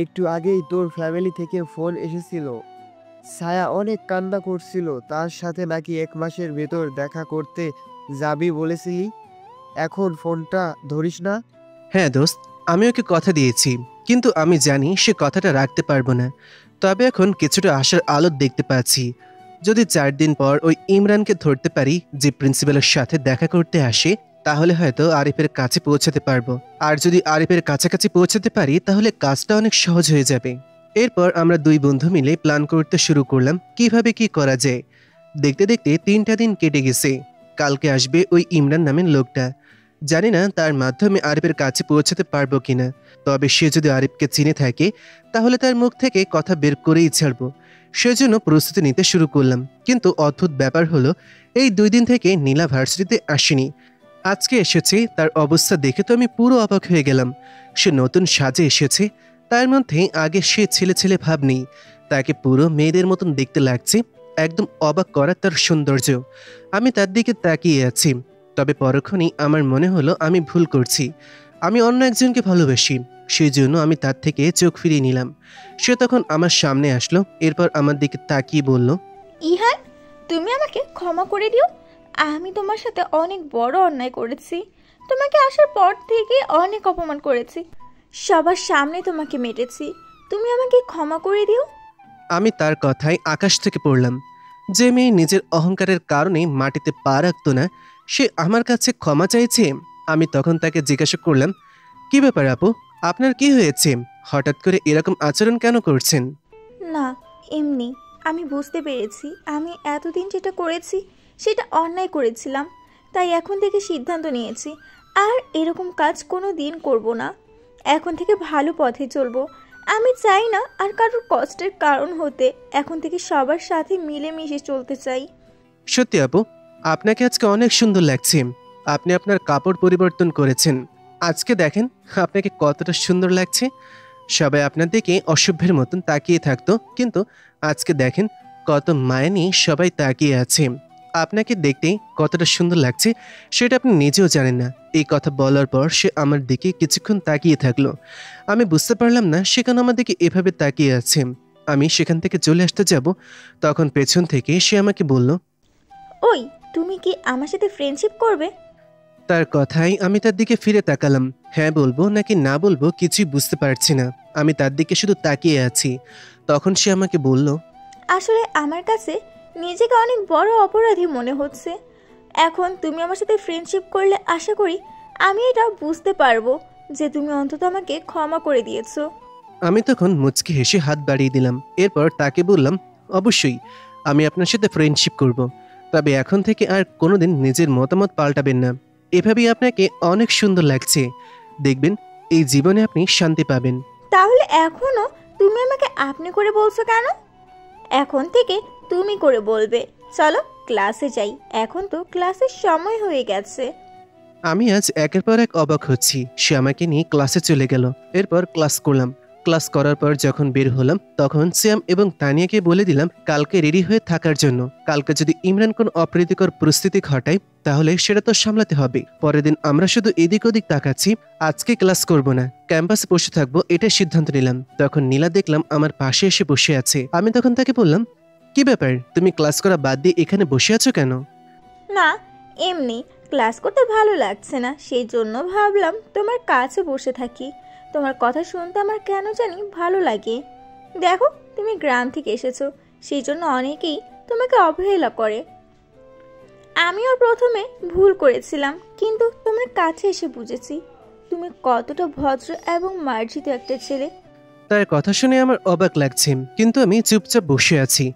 একটু আগেই তোর ফ্যামিলি থেকে ফোন এসেছিল। ছায়া অনেক কান্না করছিল, তার সাথে নাকি 1 মাসের ভেতর দেখা করতে যাবি বলেছিলি। এখন ফোনটা ধরিস না? হ্যাঁ দোস্ত, আমি ওকে কথা দিয়েছি, কিন্তু আমি জানি সে কথাটা রাখতে পারবো না। তবে এখন কিছুটা আশার আলো দেখতে পাচ্ছি। যদি 4 দিন পর ওই ইমরানকে ধরতে পারি যে প্রিন্সিপালের সাথে দেখা করতে আসে, তাহলে হয়তো আরিফের কাছে পৌঁছাতে পারবো। আর যদি আরিফের কাছাকাছি পৌঁছাতে পারি তাহলে কাজটা অনেক সহজ হয়ে যাবে। এরপর আমরা 2 বন্ধু মিলে প্ল্যান করতে শুরু করলাম কিভাবে কি করা যায়। দেখতে দেখতে 3টা দিন কেটে গেছে। কালকে আসবে ওই ইমরান নামের লোকটা। জানি না তার মাধ্যমে আরিফের কাছে পৌঁছাতে পারবো কিনা। তবে সে যদি আরিফকে চিনে থাকে তাহলে তার মুখ থেকে কথা বের করেই ছাড়বো। সেজন্য প্রস্তুতি নিতে শুরু করলাম। কিন্তু অদ্ভুত ব্যাপার হলো, এই 2 দিন থেকে নীলা ভার্সিটিতে আসেনি। আজকে এসেছে। তার অবস্থা দেখে তো আমি পুরো অবাক হয়ে গেলাম। সে নতুন সাজে এসেছে, তার মধ্যে আগে সে ছেলে ছেলে ভাব নেই। তাকে পুরো মেয়েদের মতন দেখতে লাগছে। একদম অবাক করা তার সৌন্দর্য। আমি তার দিকে তাকিয়ে আছি। তবে পরক্ষণেই আমার মনে হলো আমি ভুল করছি। আমি অন্য একজনকে ভালোবাসি, সেই জন্য আমি তার থেকে চোখ ফিরিয়ে নিলাম। সে তখন আমার সামনে আসলো, এরপর আমার দিকে তাকিয়ে বলল, ইহান, তুমি আমাকে ক্ষমা করে দিও। আমি তোমার সাথে অনেক বড় অন্যায় করেছি। তোমাকে আসার পর থেকে অনেক অপমান করেছি, সবার সামনে তোমাকে মেরেছি। তুমি আমাকে ক্ষমা করে দিও। আমি তার কথায় আকাশ থেকে পড়লাম। যে মেয়ে নিজের অহংকারের কারণে মাটিতে পা রাখত না, সে আমার কাছে ক্ষমা চাইছে। আমি তখন তাকে জিজ্ঞাসা করলাম, কি ব্যাপার আপু, আপনার কি হয়েছে? হঠাৎ করে এরকম আচরণ কেন করছেন? না, এমনি। আমি বুঝতে পেরেছি আমি এতদিন যেটা করেছি সেটা অন্যায় করেছিলাম। তাই এখন থেকে সিদ্ধান্ত নিয়েছি আর এরকম কাজ কোনো দিন করবো না। এখন থেকে ভালো পথে চলবো। আমি চাই না আর কারোর কষ্টের কারণ হতে। এখন থেকে সবার সাথে মিলেমিশে চলতে চাই। সত্যি আপু, আপনাকে আজকে অনেক সুন্দর লাগছে। আপনি আপনার কাপড় পরিবর্তন করেছেন। আজকে দেখেন আপনাকে কতটা সুন্দর লাগছে। সবাই আপনার দিকে অসভ্যের মতন তাকিয়ে থাকতো, কিন্তু আজকে দেখেন কত মায়ানি সবাই তাকিয়ে আছে। আপনাকে দেখতে কতটা সুন্দর লাগছে সেটা আপনি নিজেও জানেন না। এই কথা বলার পর সে আমার দিকে কিছুক্ষণ তাকিয়ে থাকলো। আমি বুঝতে পারলাম না সে কেন আমার দিকে এভাবে তাকিয়ে আছে। আমি সেখান থেকে চলে আসতে যাব, তখন পেছন থেকে সে আমাকে বলল, ওই, তুমি কি আমার সাথে ফ্রেন্ডশিপ করবে? তার কথাই আমি তার দিকে ফিরে তাকালাম। হ্যাঁ বলবো নাকি না বলবো কিছুই বুঝতে পারছি না। আমি তার দিকে শুধু তাকিয়ে আছি। তখন সে আমাকে বলল, আসলে আমার কাছে নিজেকে অনেক বড় অপরাধী মনে হচ্ছে। এখন তুমি আমার সাথে ফ্রেন্ডশিপ করলে আশা করি আমি এটা বুঝতে পারবো যে তুমি অন্তত আমাকে ক্ষমা করে দিয়েছো। আমি তখন মুচকি হেসে হাত বাড়িয়ে দিলাম। এরপর তাকে বললাম, অবশ্যই আমি আপনার সাথে ফ্রেন্ডশিপ করব। তবে এখন থেকে আর কোনোদিন নিজের মতামত পাল্টাবেন না। এভাবেই আপনাকে অনেক সুন্দর লাগছে। দেখবেন এই জীবনে আপনি শান্তি পাবেন। তাহলে এখনো তুমি আমাকে আপনি করে বলছো কেন? এখন থেকে তুমি করে বলবে। চলো ক্লাসে যাই, এখন তো ক্লাসের সময় হয়ে গেছে। আমি আজ একের পর এক অবাক হচ্ছি। সে আমাকে নিয়ে ক্লাসে চলে গেল। এরপর ক্লাস করলাম। ক্লাস করার পর যখন বের হলাম তখন শ্যাম এবং তানিয়াকে বলে দিলাম কালকে রেডি হয়ে থাকার জন্য। কালকে যদি ইমরান কোন অপ্রীতিকর পরিস্থিতি ঘটায় তাহলে সেটা তো সামলাতে হবে। পরের দিন আমরা শুধু এদিক ওদিক তাকাচ্ছি। আজকে ক্লাস করব না, ক্যাম্পাসে বসে থাকবো, এটাই সিদ্ধান্ত নিলাম। তখন নীলা দেখলাম আমার পাশে এসে বসে আছে। আমি তখন তাকে বললাম, কি ব্যাপার, তুমি ক্লাস করা বাদ দিয়ে এখানে বসে আছো কেন? না, এমনি ক্লাস করতে ভালো লাগছে না, সেই জন্য ভাবলাম তোমার কাছে বসে থাকি। তোমার কথা শুনতে আমার কেন জানি ভালো লাগে। দেখো, তুমি গ্রাম থেকে এসেছো, সেই জন্য অনেকেই তোমাকে অবহেলা করে। আমিও প্রথমে ভুল করেছিলাম, কিন্তু তোমার কাছে এসে বুঝেছি তুমি কতটা ভদ্র এবং মার্জিত একটা ছেলে। তার কথা শুনে আমার অবাক লাগছে, কিন্তু আমি চুপচাপ বসে আছি।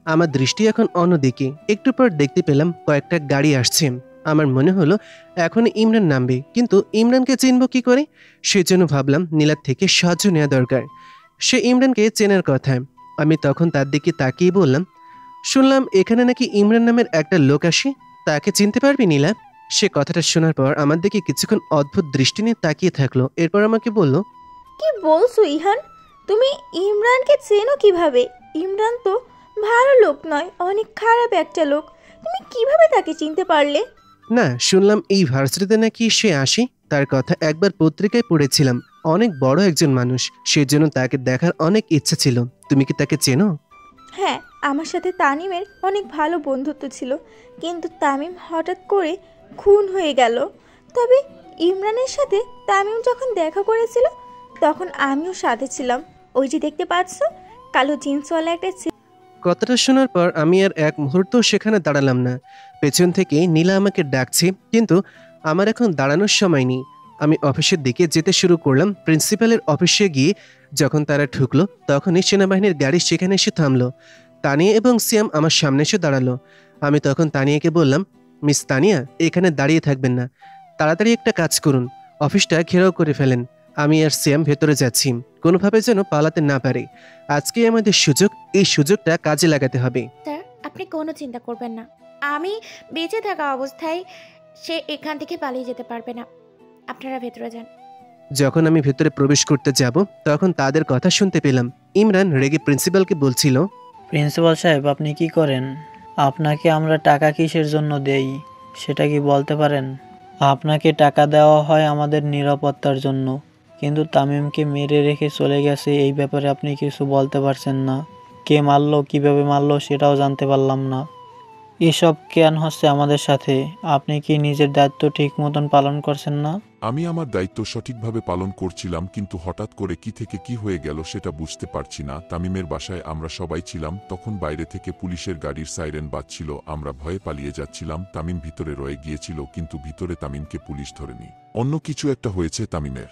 আমার দৃষ্টি এখন অন্যদিকে। একটু পর দেখতে পেলাম কয়েকটা গাড়ি আসছে। আমার মনে হলো এখন ইমরান নামবে, কিন্তু ইমরানকে চিনব কি করে? সেজন্য ভাবলাম নীলার থেকে সাহায্য নেওয়া দরকার। সে ইমরানকে চেনার কথা। আমি তখন তার দিকে তাকিয়ে বললাম, শুনলাম এখানে নাকি ইমরান নামের একটা লোক আসে, তাকে চিনতে পারবি নীলা? সে কথাটা শোনার পর আমার দিকে কিছুক্ষণ অদ্ভুত দৃষ্টি নিয়ে তাকিয়ে থাকলো। এরপর আমাকে বলল, কি বলছো ইহান, তুমি ইমরানকে চেনো কিভাবে? ইমরান তো ভালো লোক নয়, অনেক খারাপ একটা লোক। তুমি কিভাবে তাকে চিনতে পারলে? না, শুনলাম এই ভার্সিটিতে নাকি সে আসে। তার কথা একবার পত্রিকায় পড়েছিলাম। অনেক বড় একজন মানুষ, সেজন্য তাকে দেখার অনেক ইচ্ছা ছিল। তুমি কি তাকে চেনো? হ্যাঁ, আমার সাথে তামিমের অনেক ভালো বন্ধুত্ব ছিল, কিন্তু তামিম হঠাৎ করে খুন হয়ে গেল। তবে ইমরানের সাথে তামিম যখন দেখা করেছিল তখন আমিও সাথে ছিলাম। ওই যে দেখতে পাচ্ছ, কালো জিন্সওয়ালা একটা কথাটা শোনার পর আমি আর এক মুহূর্ত সেখানে দাঁড়ালাম না। পেছন থেকে নীলা আমাকে ডাকছে, কিন্তু আমার এখন দাঁড়ানোর সময় নেই। আমি অফিসের দিকে যেতে শুরু করলাম। প্রিন্সিপালের অফিসে গিয়ে যখন তারা ঢুকলো, তখনই সেনাবাহিনীর গাড়ি সেখানে এসে থামলো। তানিয়া এবং সিয়াম আমার সামনে এসে দাঁড়ালো। আমি তখন তানিয়াকে বললাম, মিস তানিয়া, এখানে দাঁড়িয়ে থাকবেন না, তাড়াতাড়ি একটা কাজ করুন, অফিসটা ঘেরাও করে ফেলেন। আমি আর সিয়াম ভেতরে যাচ্ছি, কোনোভাবে যেন পালাতে না পারে। আজকেই আমাদের সুযোগ, এই সুযোগটা কাজে লাগাতে হবে। স্যার, আপনি কোনো চিন্তা করবেন না, আমি বেঁচে থাকা অবস্থায় সে এখান থেকে পালিয়ে যেতে পারবে না। আপনারা ভেতরে যান। যখন আমি ভেতরে প্রবেশ করতে যাব, তখন তাদের কথা শুনতে পেলাম। ইমরান রেগে প্রিন্সিপালকে বলছিল, প্রিন্সিপাল সাহেব, আপনি কি করেন? আপনাকে আমরা টাকা কিসের জন্য দেই সেটা কি বলতে পারেন? আপনাকে টাকা দেওয়া হয় আমাদের নিরাপত্তার জন্য, কিন্তু তামিমকে মেরে রেখে চলে গেছে, এই ব্যাপারে আপনি কিছু বলতে পারছেন না। কে মারলো, কিভাবে মারলো সেটাও জানতে পারলাম না। এসব কেন হচ্ছে আমাদের সাথে? আপনি কি নিজের দায়িত্ব ঠিক মতন পালন করছেন না? আমি আমার দায়িত্ব সঠিকভাবে পালন করছিলাম, কিন্তু হঠাৎ করে কি থেকে কি হয়ে গেল সেটা বুঝতে পারছি না। তামিমের বাসায় আমরা সবাই ছিলাম, তখন বাইরে থেকে পুলিশের গাড়ির সাইরেন বাজছিল, আমরা ভয়ে পালিয়ে যাচ্ছিলাম। তামিম ভিতরে রয়ে গিয়েছিল, কিন্তু ভিতরে তামিমকে পুলিশ ধরেনি। অন্য কিছু একটা হয়েছে তামিমের।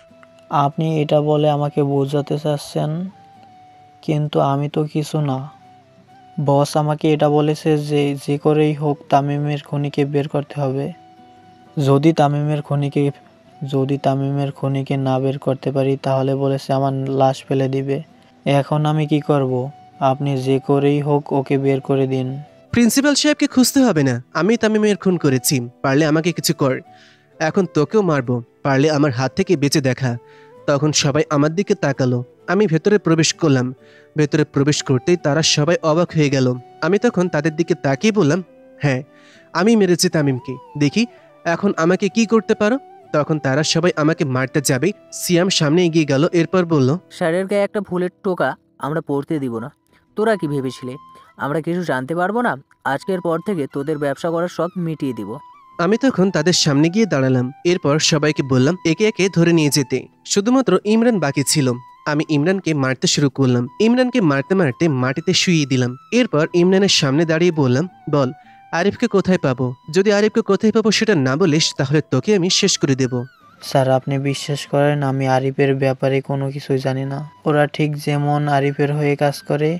আপনি এটা বলে আমাকে বোঝাতে চাচ্ছেন, কিন্তু আমি তো কিছু না। বস আমাকে এটা বলেছে যে যে করেই হোক তামিমের খুনিকে বের করতে হবে। যদি তামিমের খুনিকে না বের করতে পারি, তাহলে বলেছে আমার লাশ ফেলে দিবে। এখন আমি কি করব? আপনি যে করেই হোক ওকে বের করে দিন। প্রিন্সিপাল সাহেবকে খুঁজতে হবে না, আমি তামিমের খুন করেছি, পারলে আমাকে কিছু কর। এখন তোকেও মারবো, পারলে আমার হাত থেকে বেঁচে দেখা। তখন সবাই আমার দিকে তাকালো। আমি ভেতরে প্রবেশ করলাম। ভেতরে প্রবেশ করতেই তারা সবাই অবাক হয়ে গেল। আমি তখন তাদের দিকে তাকিয়ে বললাম, হ্যাঁ, আমি মেরেছি তামিমকে, দেখি এখন আমাকে কি করতে পারো। তখন তারা সবাই আমাকে মারতে যাবে। সিয়াম সামনে এগিয়ে গেল, এরপর বলল, স্যারের গায়ে একটা ভুলের টোকা আমরা পড়তে দিব না। তোরা কি ভেবেছিলে আমরা কিছু জানতে পারবো না? আজকের পর থেকে তোদের ব্যবসা করার সব মিটিয়ে দিব। আমি তখন তাদের সামনে গিয়ে দাঁড়ালাম। এরপর সবাইকে বললাম একে একে ধরে নিয়ে যেতে। শুধুমাত্র ইমরান বাকি ছিল। আমি ইমরানকে মারতে শুরু করলাম। ইমরানকে মারতে মারতে মাটিতে শুইয়ে দিলাম। এরপর ইমরানের সামনে দাঁড়িয়ে বললাম, বল আরিফকে কোথায় পাবো? যদি আরিফকে কোথায় পাবো সেটা না বলিস, তাহলে তোকে আমি শেষ করে দেব। স্যার, আপনি বিশ্বাস করেন আমি আরিফের ব্যাপারে কোনো কিছুই জানি না। ওরা ঠিক যেমন আরিফের হয়ে কাজ করে,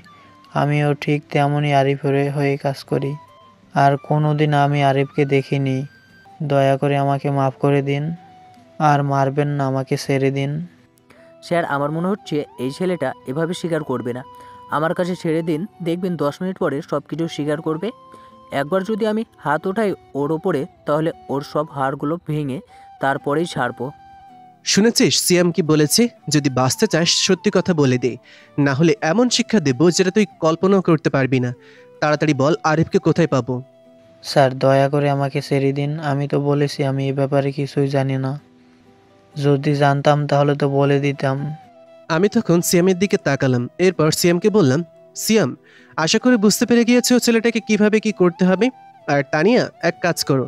আমিও ঠিক তেমনই আরিফের হয়ে কাজ করি। আর কোনোদিন আমি আরিফকে দেখিনি। দয়া করে আমাকে মাফ করে দিন, আর মারবেন না, আমাকে ছেড়ে দিন। স্যার, আমার মনে হচ্ছে এই ছেলেটা এভাবে স্বীকার করবে না। আমার কাছে ছেড়ে দিন, দেখবেন 10 মিনিট পরে সব কিছু স্বীকার করবে। একবার যদি আমি হাত ওঠাই ওর ওপরে, তাহলে ওর সব হাড়গুলো ভেঙে তারপরেই ছাড়বো। শুনেছিস সিয়াম কি বলেছে? যদি বাঁচতে চাস সত্যি কথা বলে দে, না হলে এমন শিক্ষা দেব যেটা তুই কল্পনাও করতে পারবি না। তাড়াতাড়ি বল আরিফকে কোথায় পাবো? স্যার, দয়া করে আমাকে ছেড়ে দিন। আমি তো বলেছি আমি এ ব্যাপারে কিছুই জানি না। যদি জানতাম তাহলে তো বলে দিতাম। আমি তখন সিয়ামের দিকে তাকালাম। এরপর সিয়ামকে বললাম, সিয়াম, আশা করি বুঝতে পেরে গিয়েছো ছেলেটাকে কিভাবে কি করতে হবে। আর তানিয়া, এক কাজ করো,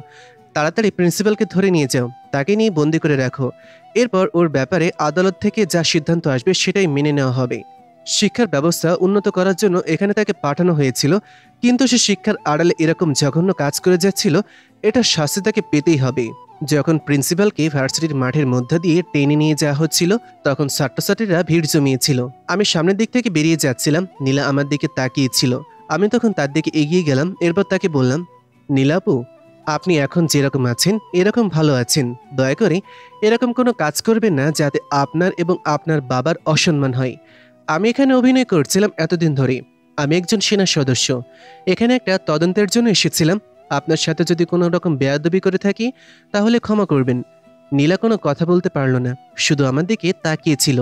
তাড়াতাড়ি প্রিন্সিপালকে ধরে নিয়ে যাও, তাকে নিয়ে বন্দি করে রাখো। এরপর ওর ব্যাপারে আদালত থেকে যা সিদ্ধান্ত আসবে সেটাই মেনে নেওয়া হবে। শিক্ষার ব্যবস্থা উন্নত করার জন্য এখানে তাকে পাঠানো হয়েছিল, কিন্তু সে শিক্ষার আড়ালে এরকম জঘন্য কাজ করে যাচ্ছিল, এটা শাস্তি তাকে পেতেই হবে। যখন প্রিন্সিপালকে ভার্সিটির মাঠের মধ্য দিয়ে টেনে নিয়ে যাওয়া হচ্ছিল, তখন ছাত্রছাত্রীরা ভিড় জমিয়েছিল। আমি সামনের দিক থেকে বেরিয়ে যাচ্ছিলাম, নীলা আমার দিকে তাকিয়েছিল। আমি তখন তার দিকে এগিয়ে গেলাম। এরপর তাকে বললাম, নীলাপু, আপনি এখন যেরকম আছেন এরকম ভালো আছেন। দয়া করে এরকম কোনো কাজ করবেন না যাতে আপনার এবং আপনার বাবার অসম্মান হয়। আমি এখানে অভিনয় করছিলাম এতদিন ধরে। আমি একজন সেনা সদস্য, এখানে একটা তদন্তের জন্য এসেছিলাম। আপনার সাথে যদি কোনো রকম বেয়াদবি করে থাকি তাহলে ক্ষমা করবেন। নীলা কোনো কথা বলতে পারল না, শুধু আমার দিকে তাকিয়েছিল।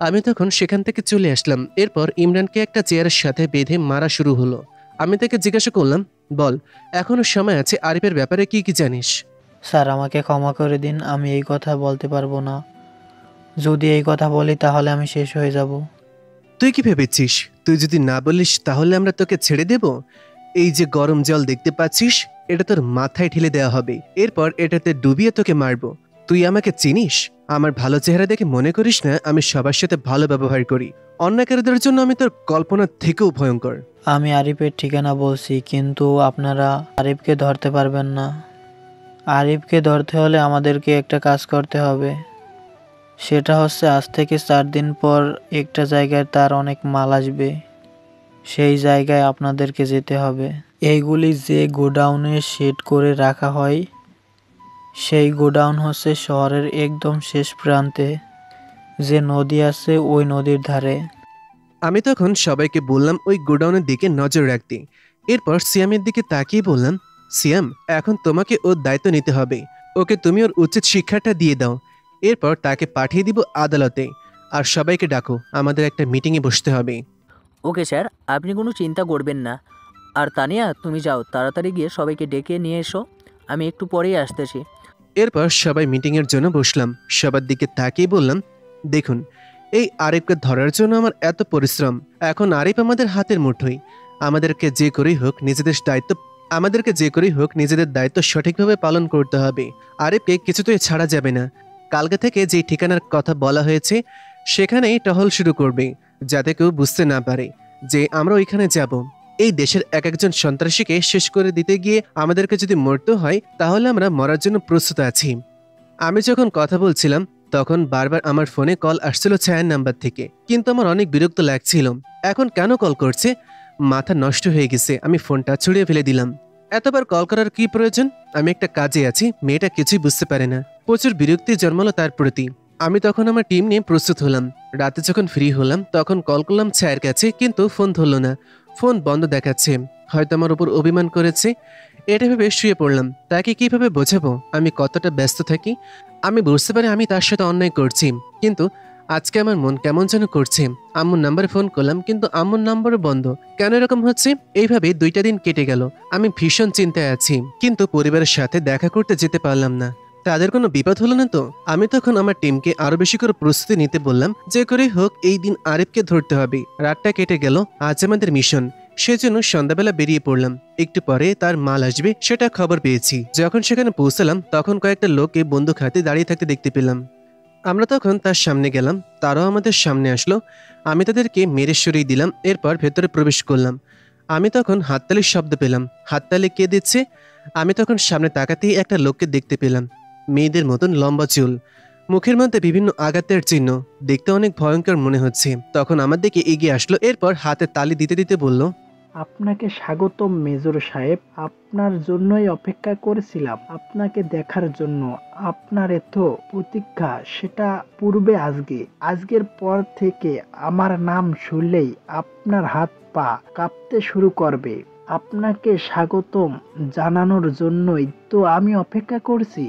আমি তখন সেখান থেকে চলে আসলাম। এরপর ইমরানকে একটা চেয়ারের সাথে বেঁধে মারা শুরু হলো। আমি তাকে জিজ্ঞাসা করলাম, বল, এখনো সময় আছে। আরিফের ব্যাপারে কি কি জানিস? স্যার, আমাকে ক্ষমা করে দিন, আমি এই কথা বলতে পারবো না। যদি এই কথা বলি তাহলে আমি শেষ হয়ে যাব। তুই কি ভেবেছিস তুই যদি না বলিস তাহলে আমরা তোকে ছেড়ে দেব? এই যে গরম জল দেখতে পাচ্ছিস, এটা তোর মাথায় ঢেলে দেওয়া হবে, এরপর এটাতে ডুবিয়ে তোকে মারবো। তুই আমাকে চিনিস? আমার ভালো চেহারা দেখে মনে করিস না আমি সবার সাথে ভালো ব্যবহার করি। অন্যকারীদের জন্য আমি তোর কল্পনার থেকেও ভয়ঙ্কর। আমি আরিফের ঠিকানা বলছি, কিন্তু আপনারা আরিফকে ধরতে পারবেন না। আরিফকে ধরতে হলে আমাদেরকে একটা কাজ করতে হবে। সেটা হচ্ছে আজ থেকে 4 দিন পর একটা জায়গায় তার অনেক মাল আসবে, সেই জায়গায় আপনাদেরকে যেতে হবে। এইগুলি যে গোডাউনে সেট করে রাখা হয়, সেই গোডাউন হচ্ছে শহরের একদম শেষ প্রান্তে, যে নদী আছে ওই নদীর ধারে। আমি তখন সবাইকে বললাম ওই গোডাউনের দিকে নজর রাখতে। এরপর সিয়ামের দিকে তাকিয়ে বললাম, সিয়াম, এখন তোমাকে ওর দায়িত্ব নিতে হবে। ওকে তুমি ওর উচিত শিক্ষাটা দিয়ে দাও। এরপর তাকে পাঠিয়ে দিব আদালতে। আর সবাইকে ডাকো, আমাদের একটা মিটিংয়ে বসতে হবে। ওকে স্যার, আপনি কোনো চিন্তা করবেন না। আর তানিয়া, তুমি যাও, তাড়াতাড়ি গিয়ে সবাইকে ডেকে নিয়ে এসো, আমি একটু পরেই আসতেছি। এরপর সবাই মিটিংয়ের জন্য বসলাম। সবার দিকে তাকিয়ে বললাম, দেখুন, এই আরিফকে ধরার জন্য আমার এত পরিশ্রম। এখন আরিফ আমাদের হাতের মুঠোয়। আমাদেরকে যে করেই হোক নিজেদের দায়িত্ব সঠিকভাবে পালন করতে হবে। আরিফকে কিছুতেই ছাড়া যাবে না। কালকে থেকে যে ঠিকানার কথা বলা হয়েছে সেখানেই টহল শুরু করবে, যাতে কেউ বুঝতে না পারে যে আমরা ওইখানে যাব। এই দেশের এক একজন সন্ত্রাসীকে শেষ করে দিতে গিয়ে আমাদেরকে যদি মরতে হয় তাহলে আমরা মরার জন্য প্রস্তুত আছি। আমি যখন কথা বলছিলাম তখন বারবার আমার ফোনে কল আসছিল ছায়ার নাম্বার থেকে, কিন্তু আমার অনেক বিরক্ত লাগছিল। এখন কেন কল করছে? মাথা নষ্ট হয়ে গেছে। আমি ফোনটা ছুড়িয়ে ফেলে দিলাম। এতবার কল করার কি প্রয়োজন? আমি একটা কাজে আছি। মেয়েটা কিছুই বুঝতে পারে না। প্রচুর বিরক্তি জন্মালো তার প্রতি। আমি তখন আমার টিম নিয়ে প্রস্তুত হলাম। রাতে যখন ফ্রি হলাম তখন কল করলাম ছায়ার কাছে, কিন্তু ফোন ধরল না। ফোন বন্ধ দেখাচ্ছে। হয়তো আমার উপর অভিমান করেছে। এটা ভেবে শুয়ে পড়লাম। তাকে কিভাবে বোঝাবো আমি কতটা ব্যস্ত থাকি? আমি বুঝতে পারি আমি তার সাথে অন্যায় করছি, কিন্তু আজকে আমার মন কেমন যেন করছে। আম্মুর নাম্বারে ফোন করলাম, কিন্তু আম্মুর নাম্বারও বন্ধ। কেন এরকম হচ্ছে? এইভাবে 2টা দিন কেটে গেল। আমি ভীষণ চিন্তায় আছি, কিন্তু পরিবারের সাথে দেখা করতে যেতে পারলাম না। তাদের কোনো বিপদ হলো না তো? আমি তখন আমার টিমকে আরো বেশি করে প্রস্তুতি নিতে বললাম। যে করে হোক এই দিন আরিফকে ধরতে হবে। রাতটা কেটে গেল। আজ আমাদের মিশন। সেজন্য সন্ধ্যাবেলা বেরিয়ে পড়লাম। একটু পরে তার মাল আসবে সেটা খবর পেয়েছি। যখন সেখানে পৌঁছলাম তখন কয়েকটা লোককে বন্দুক হাতে দাঁড়িয়ে থাকতে দেখতে পেলাম। আমরা তখন তার সামনে গেলাম। তারাও আমাদের সামনে আসলো। আমি তাদেরকে মেরে সরিয়ে দিলাম। এরপর ভেতরে প্রবেশ করলাম। আমি তখন হাততালির শব্দ পেলাম। হাততালি কে দিচ্ছে? আমি তখন সামনে তাকাতেই একটা লোককে দেখতে পেলাম। মেয়েদের মতন লম্বা চুল, মুখের মধ্যে বিভিন্ন আঘাতের চিহ্ন, দেখতে অনেক ভয়ঙ্কর মনে হচ্ছে। তখন আমার দিকে এগিয়ে আসলো। এরপর হাতে তালি দিতে দিতে বলল, আপনাকে স্বাগতম মেজর সাহেব। আপনার জন্যই অপেক্ষা করেছিলাম, আপনাকে দেখার জন্য। আপনার এত প্রতীক্ষা সেটা পূর্বে আজকের পর থেকে আমার নাম শুনলেই আপনার হাত পা কাঁপতে শুরু করবে। আপনাকে স্বাগতম জানানোর জন্যই তো আমি অপেক্ষা করছি,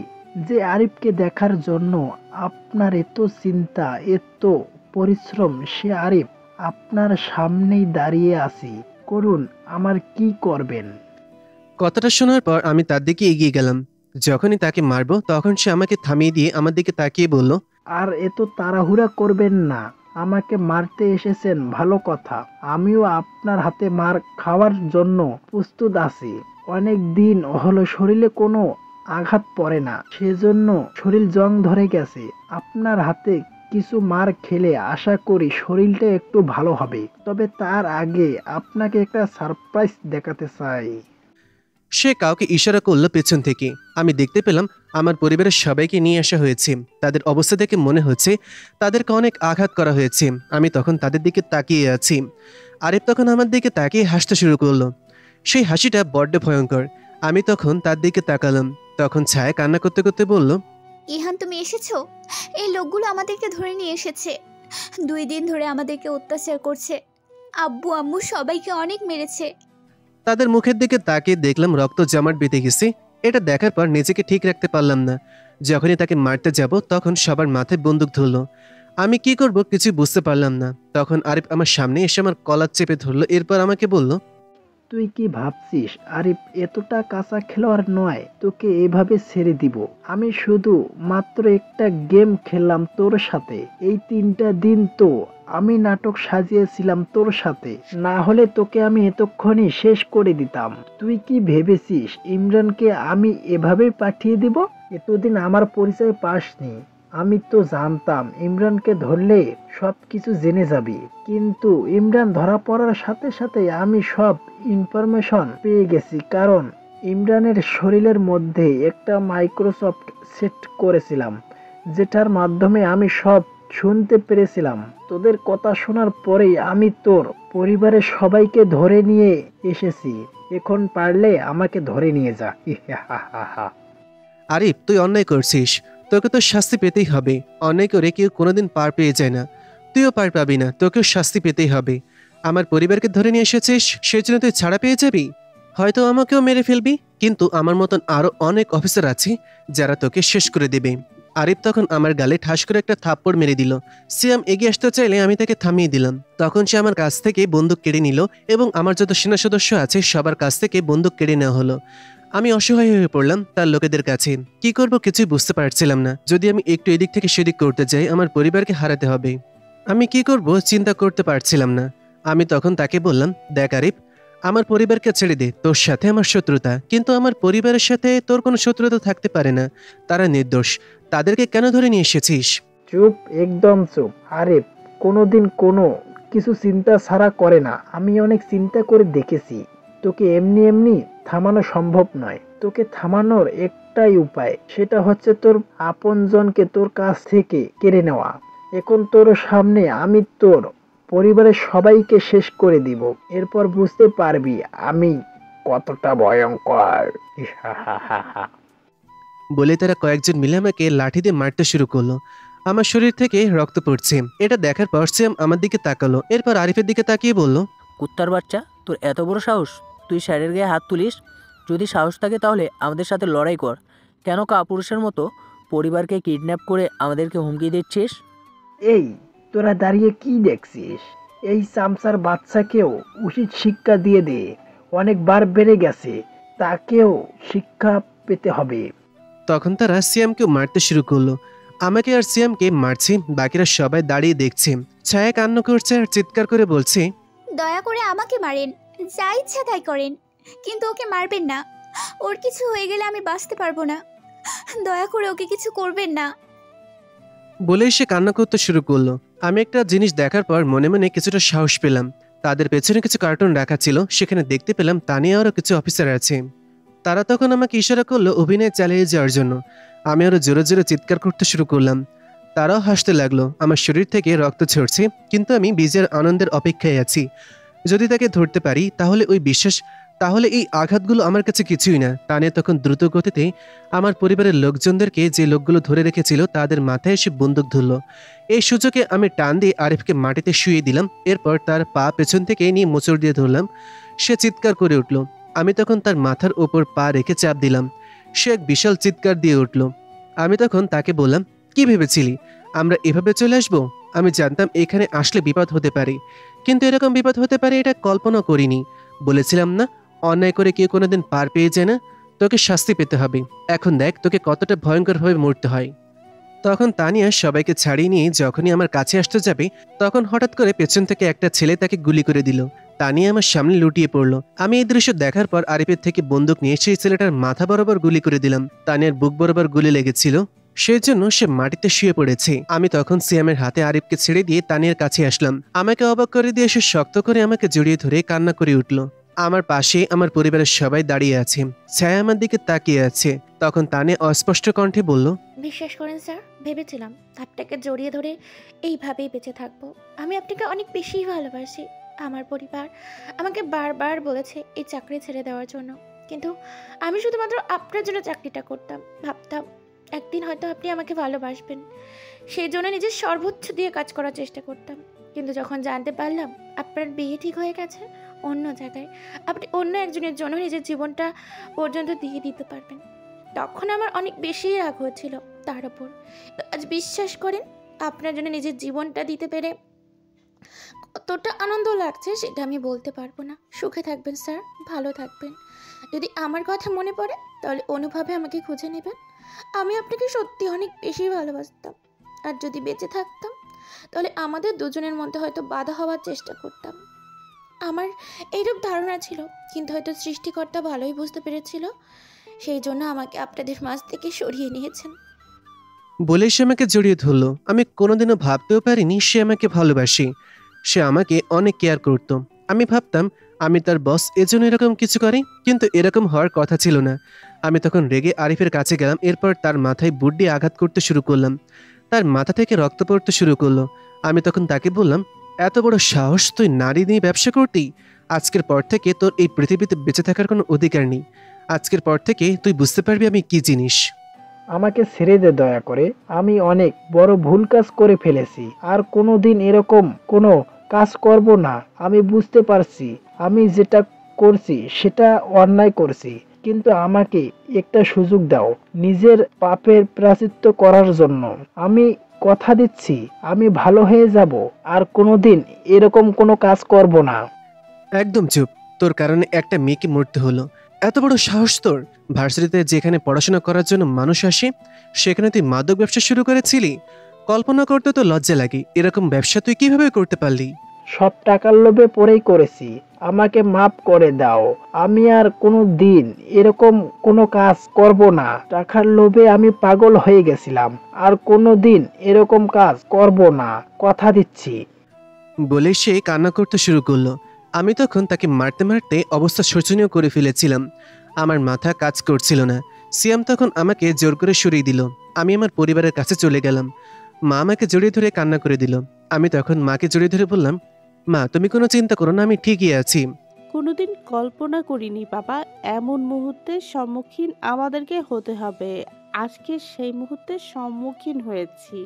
যে আরিফকে দেখার জন্য আপনার এত চিন্তা, এত পরিশ্রম। সে আরিফ আপনার সামনেই দাঁড়িয়ে আছি, করুন আমার কি করবেন। কথাটা শোনার পর আমি তার দিকে এগিয়ে গেলাম। যখনই তাকে মারবো তখন সে আমাকে থামিয়ে দিয়ে আমার দিকে তাকিয়ে বলল, আর এত তাড়াহুড়া করবেন না। আমাকে মারতে এসেছেন ভালো কথা, আমিও আপনার হাতে মার খাওয়ার জন্য প্রস্তুত আছি। অনেক দিন হলো শরীরে কোনো আঘাত পড়ে না, সেজন্য শরীর জং ধরে গেছে। আপনার হাতে কিছু মার খেলে আশা করি শরীরটা একটু ভালো হবে। তবে তার আগে আপনাকে একটা সারপ্রাইজ দেখাতে চাই। সে কাউকে ইশারা করলো পেছন থেকে। আমি দেখতে পেলাম আমার পরিবারের সবাইকে নিয়ে আসা হয়েছে। তাদের অবস্থা দেখে মনে হচ্ছে তাদেরকে অনেক আঘাত করা হয়েছে। আমি তখন তাদের দিকে তাকিয়ে আছি। আরিফ তখন আমার দিকে তাকিয়ে হাসতে শুরু করলো। সেই হাসিটা বড্ড ভয়ঙ্কর। আমি তখন তার দিকে তাকালাম। তখন ছায়া কান্না করতে করতে বলল, ইহান, তুমি এসেছো? এই লোকগুলো আমাদেরকে ধরে নিয়ে এসেছে। 2 দিন ধরে আমাদেরকে অত্যাচার করছে। আব্বু আম্মু সবাইকে অনেক মেরেছে। তাদের মুখের দিকে তাকিয়ে দেখলাম রক্ত জমাট বেঁধে গেছে। এটা দেখার পর নিজেকে ঠিক রাখতে পারলাম না। যখনই তাকে মারতে যাব তখন সবার মাথায় বন্দুক ধরলো। আমি কি করব কিছু বুঝতে পারলাম না। তখন আরিফ আমার সামনে এসে আমার কলার চেপে ধরলো। এরপর আমাকে বলল, তুই কি ভাবছিস আরিফ এতটা কাঁচা খেলোয়াড় নয় তোকে এভাবে ছেড়ে দিব? আমি শুধু মাত্র একটা গেম খেললাম তোর সাথে। এই 3টা দিন তো আমি নাটক সাজিয়েছিলাম তোর সাথে, না হলে তোকে আমি এতক্ষণই শেষ করে দিতাম। তুই কি ভেবেছিস ইমরানকে আমি এভাবে পাঠিয়ে দিব? এতদিন আমার পরিচয় পাসনি, আমি তো জানতাম ইমরানকে ধরলে সব কিছু জেনে যাবি, কিন্তু ইমরান ধরা পড়ার সাথে সাথে আমি সব ইনফরমেশন পেয়ে গেছি, কারণ ইমরানের শরীরের মধ্যে একটা মাইক্রোসফট সেট করেছিলাম, যেটার মাধ্যমে আমি সব শুনতে পেরেছিলাম। তোদের কথা শোনার পরেই আমি তোর পরিবারের সবাইকে ধরে নিয়ে এসেছি। এখন পারলে আমাকে ধরে নিয়ে যা। আরিফ, তুই অন্যায় করছিস, তোকে তো শাস্তি পেতেই হবে। অন্যায় করে কেউ কোনোদিন পার পেয়ে যায় না, তুইও পার পাবি না, তোকেও শাস্তি পেতেই হবে। আমার পরিবারকে ধরে নিয়ে এসেছিস, সেজন্য তুই ছাড়া পেয়ে যাবি? হয়তো আমাকেও মেরে ফেলবি, কিন্তু আমার মতন আরো অনেক অফিসার আছে যারা তোকে শেষ করে দেবে। আরিফ তখন আমার গালে ঠাস করে একটা থাপ্পড় মেরে দিল। সিয়াম এগিয়ে আসতে চাইলে আমি তাকে থামিয়ে দিলাম। তখন সে আমার কাছ থেকে বন্দুক কেড়ে নিল এবং আমার যত সেনা সদস্য আছে সবার কাছ থেকে বন্দুক কেড়ে নেওয়া হলো। আমি অসহায় হয়ে পড়লাম তার লোকেদের কাছে। কি করব কিছুই বুঝতে পারছিলাম না। যদি আমি একটু এদিক থেকে সেদিক করতে যাই আমার পরিবারকে হারাতে হবে। আমি কি করব চিন্তা করতে পারছিলাম না। আমি তখন তাকে বললাম, দেখ আরিফ, আমার পরিবারকে ছেড়ে দে, তোর সাথে আমার শত্রুতা, কিন্তু আমার পরিবারের সাথে তোর কোনো শত্রুতা থাকতে পারে না, তারা নির্দোষ, তাদেরকে কেন ধরে নিয়ে এসেছিস? চুপ, একদম চুপ। আরিফ কোনোদিন কোনো কিছু চিন্তা ছাড়া করে না। আমি অনেক চিন্তা করে দেখেছি, তোকে এমনি এমনি থামানো সম্ভব নয়। তোকে থামানোর একটাই উপায়, সেটা হচ্ছে তোর আপনজনকে তোর কাছ থেকে কেড়ে নেওয়া। এখন তোর সামনে আমি তোর পরিবারের সবাইকে শেষ করে দিব, এরপর বুঝতে পারবি আমি কতটা ভয়ঙ্কর। বলে তারা কয়েকজন মিলে আমাকে লাঠি দিয়ে মারতে শুরু করলো। আমার শরীর থেকে রক্ত পড়ছে। এটা দেখার পর সিয়াম আমার দিকে তাকালো, এরপর আরিফের দিকে তাকিয়ে বলল, কুত্তার বাচ্চা, তোর এত বড় সাহস, তুই স্যারের গায়ে হাত তুলিস? যদি সাহস থাকে তাহলে আমাদের সাথে লড়াই কর। কেন কাপুরুষের মতো পরিবারকে কিডন্যাপ করে আমাদেরকে হুমকি দিচ্ছিস? এই তোরা দাঁড়িয়ে কি দেখছিস? এই চামচার বাচ্চাকেও উচিত শিক্ষা দিয়ে দে, অনেকবার বেড়ে গেছে, তাকেও শিক্ষা পেতে হবে। তখন তারা সিয়ামকেও মারতে শুরু করলো। আমাকে আর সিয়ামকে মারছে, বাকিরা সবাই দাঁড়িয়ে দেখছে। ছায়া কান্না করছে আর চিৎকার করে বলছে, দয়া করে আমাকে মারেন, যা ইচ্ছা তাই করেন, কিন্তু ওকে মারবেন না। ওর কিছু হয়ে গেলে আমি বাঁচতে পারবো না। দয়া করে ওকে কিছু করবেন না। বলেই সে কান্না করতে শুরু করলো। আমি একটা জিনিস দেখার পর মনে মনে কিছুটা সাহস পেলাম। তাদের পেছনে কিছু কার্টুন রাখা ছিল, সেখানে দেখতে পেলাম তানিয়া আরও কিছু অফিসার আছে। তারা তখন আমাকে ইশারা করলো অভিনয় চালিয়ে যাওয়ার জন্য। আমি আরো জোরে জোরে চিৎকার করতে শুরু করলাম। তারাও হাসতে লাগলো। আমার শরীর থেকে রক্ত ঝরছে, কিন্তু আমি বিজয়ের আনন্দের অপেক্ষায় আছি। যদি তাকে ধরতে পারি তাহলে এই আঘাতগুলো আমার কাছে কিছুই না। তানিয়া তখন দ্রুত গতিতে আমার পরিবারের লোকজনদেরকে, যে লোকগুলো ধরে রেখেছিল, তাদের মাথায় এসে বন্দুক ধরল। এই সুযোগে আমি টান দিয়ে আরিফকে মাটিতে শুয়ে দিলাম। এরপর তার পা পেছন থেকে নিয়ে মোচড় দিয়ে ধরলাম। সে চিৎকার করে উঠল। আমি তখন তার মাথার ওপর পা রেখে চাপ দিলাম। সে এক বিশাল চিৎকার দিয়ে উঠল। আমি তখন তাকে বললাম, কি ভেবেছিলি আমরা এভাবে চলে আসবো? আমি জানতাম এখানে আসলে বিপদ হতে পারে, কিন্তু এরকম বিপদ হতে পারে এটা কল্পনা করিনি। বলেছিলাম না, অন্যায় করে কেউ কোনোদিন পার পেয়ে যায় না, তোকে শাস্তি পেতে হবে। এখন দেখ তোকে কতটা ভয়ঙ্করভাবে মরতে হয়। তখন তানিয়া সবাইকে ছাড়িয়ে নিয়ে যখনই আমার কাছে আসতে যাবে, তখন হঠাৎ করে পেছন থেকে একটা ছেলে তাকে গুলি করে দিল। তানিয়া আমার সামনে লুটিয়ে পড়লো। আমি এই দৃশ্য দেখার পর আরিফের থেকে বন্দুক নিয়ে সেই ছেলেটার মাথা বরাবর গুলি করে দিলাম। তানিয়ার বুক বরাবর গুলি লেগেছিল, সেই জন্য সে মাটিতে শুয়ে পড়েছে। আমি তখন সিয়ামের হাতে আরিফকে ছেড়ে দিয়ে তানিয়ার কাছে আসলাম। আমাকে অবাক করে দিয়ে সে শক্ত করে আমাকে জড়িয়ে ধরে কান্না করে উঠল। আমার পাশে আমার পরিবারের সবাই দাঁড়িয়ে আছে। ছায়া আমার দিকে তাকিয়ে আছে। তখন তানিয়া অস্পষ্ট কণ্ঠে বলল, বিশ্বাস করেন স্যার, ভেবেছিলাম আপনাকে জড়িয়ে ধরে এইভাবেই বেঁচে থাকবো। আমি আপনাকে অনেক বেশি ভালোবাসি। আমার পরিবার আমাকে বারবার বলেছে এই চাকরি ছেড়ে দেওয়ার জন্য, কিন্তু আমি শুধুমাত্র আপনার জন্য চাকরিটা করতাম। ভাবতাম একদিন হয়তো আপনি আমাকে ভালোবাসবেন, সেই জন্য নিজের সর্বোচ্চ দিয়ে কাজ করার চেষ্টা করতাম। কিন্তু যখন জানতে পারলাম আপনার বিয়ে ঠিক হয়ে গেছে অন্য জায়গায়, আপনি অন্য একজনের জন্য নিজের জীবনটা পর্যন্ত দিয়ে দিতে পারবেন, তখন আমার অনেক বেশি রাগ হয়েছিল তার ওপর। আজ বিশ্বাস করেন, আপনার জন্য নিজের জীবনটা দিতে পেরে কতটা আনন্দ লাগছে সেটা আমি বলতে পারবো না। সুখে থাকবেন স্যার, ভালো থাকবেন। যদি আমার কথা মনে পড়ে তাহলে অনুভবে আমাকে খুঁজে নেবেন। আমি আপনাকে সত্যি অনেক বেশি ভালোবাসতাম। আর যদি বেঁচে থাকতাম তাহলে আমাদের দুজনের মধ্যে হয়তো বাধা হওয়ার চেষ্টা করতাম। আমার এইরূপ ধারণা ছিল, কিন্তু হয়তো সৃষ্টিকর্তা ভালোই বুঝতে পেরেছিল, সেই জন্য আমাকে আপনাদের মাঝ থেকে সরিয়ে নিয়েছেন। বলে সে আমাকে জড়িয়ে ধরলো। আমি কোনোদিনও ভাবতেও পারিনি সে আমাকে ভালোবাসে। সে আমাকে অনেক কেয়ার করত। আমি ভাবতাম আমি তার বস, এজন্য এরকম কিছু করে, কিন্তু এরকম হওয়ার কথা ছিল না। আমি তখন রেগে আরিফের কাছে গেলাম। এরপর তার মাথায় বুট দিয়ে আঘাত করতে শুরু করলাম। তার মাথা থেকে রক্ত পড়তে শুরু করলো। আমি তখন তাকে বললাম, এত বড় সাহস, তুই নারী নিয়ে ব্যবসা করতি? আজকের পর থেকে তোর এই পৃথিবীতে বেঁচে থাকার কোনো অধিকার নেই। আজকের পর থেকে তুই বুঝতে পারবি আমি কি জিনিস। আমাকে ছেড়ে দে দয়া করে। আমি অনেক বড় ভুল কাজ করে ফেলেছি, আর কোনোদিন এরকম কোনো কাজ করব না। আমি বুঝতে পারছি আমি যেটা করছি সেটা অন্যায় করছি, কিন্তু আমাকে একটা সুযোগ দাও নিজের পাপের প্রায়শ্চিত্ত করার জন্য। আমি কথা দিচ্ছি আমি ভালো হয়ে যাব, আর কোনোদিন এরকম কোনো কাজ করব না। একদম চুপ। তোর কারণে একটা মেয়েকে মরতে হলো। এত বড় সাহস তোর! ভার্সিটিতে যেখানে পড়াশোনা করার জন্য মানুষ আসে সেখানে তুই মাদক ব্যবসা শুরু করেছিলি? কল্পনা করতে তো লজ্জা লাগে। এরকম ব্যবসা তুই কিভাবে করতে পারলি? সব টাকার লোভে পড়েই করেছি, আমাকে মাফ করে দাও। আমি আর কোনো দিন এরকম কোনো কাজ করব না। টাকার লোভে আমি পাগল হয়ে গেছিলাম, আর কোনো দিন এরকম কাজ করব না, কথা দিচ্ছি। বলে সে কান্না করতে শুরু করলো। আমি তখন তাকে মারতে মারতে অবস্থা শোচনীয় করে ফেলেছিলাম। আমার মাথা কাজ করছিল না। সিয়াম তখন আমাকে জোর করে সরিয়ে দিল। আমি আমার পরিবারের কাছে চলে গেলাম। মা আমাকে জড়িয়ে ধরে কান্না করে দিল। আমি তখন মাকে জড়িয়ে ধরে বললাম, মা তুমি কোনো চিন্তা করো না, আমি ঠিকই আছি। কোনোদিন কল্পনা করিনি বাবা, এমন মুহূর্তের সম্মুখীন আমাদেরকে হতে হবে। আজকে সেই মুহূর্তের সম্মুখীন হয়েছি।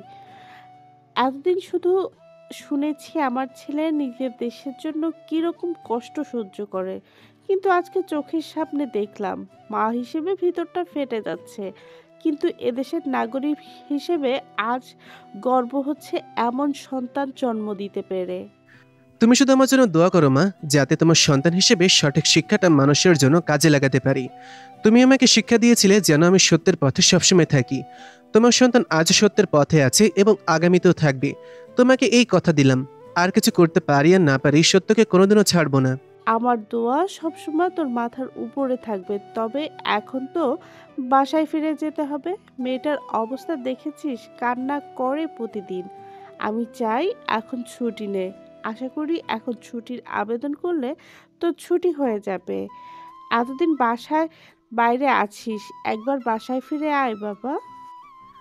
এতদিন শুধু শুনেছি আমার ছেলে নিজের দেশের জন্য কীরকম কষ্ট সহ্য করে, কিন্তু আজকে চোখের সামনে দেখলাম। মা হিসেবে ভিতরটা ফেটে যাচ্ছে, কিন্তু এদেশের নাগরিক হিসেবে আজ গর্ব হচ্ছে এমন সন্তান জন্ম দিতে পেরে। তুমি শুধু আমার জন্য দোয়া করো মা, যাতে তোমার সন্তান হিসেবে সঠিক শিক্ষাটা মানুষের জন্য কাজে লাগাতে পারি। তুমি আমাকে শিক্ষা দিয়েছিলে যেন আমি সত্যের পথে সবসময় থাকি। তোমার সন্তান আজ সত্যের পথে আছে এবং আগামীতেও থাকবে। তোমাকে এই কথা দিলাম, আর কিছু করতে পারি আর না পারি, সত্যকে কোনোদিনও ছাড়বো না। আমার দোয়া সবসময় তোর মাথার উপরে থাকবে। তবে এখন তো বাসায় ফিরে যেতে হবে। মেয়েটার অবস্থা দেখেছিস, কান্না করে প্রতিদিন। আমি চাই এখন ছুটি নে। আশা করি এখন ছুটির আবেদন করলে তোর ছুটি হয়ে যাবে। এতদিন বাসায় বাইরে আছিস, একবার বাসায় ফিরে আয় বাবা।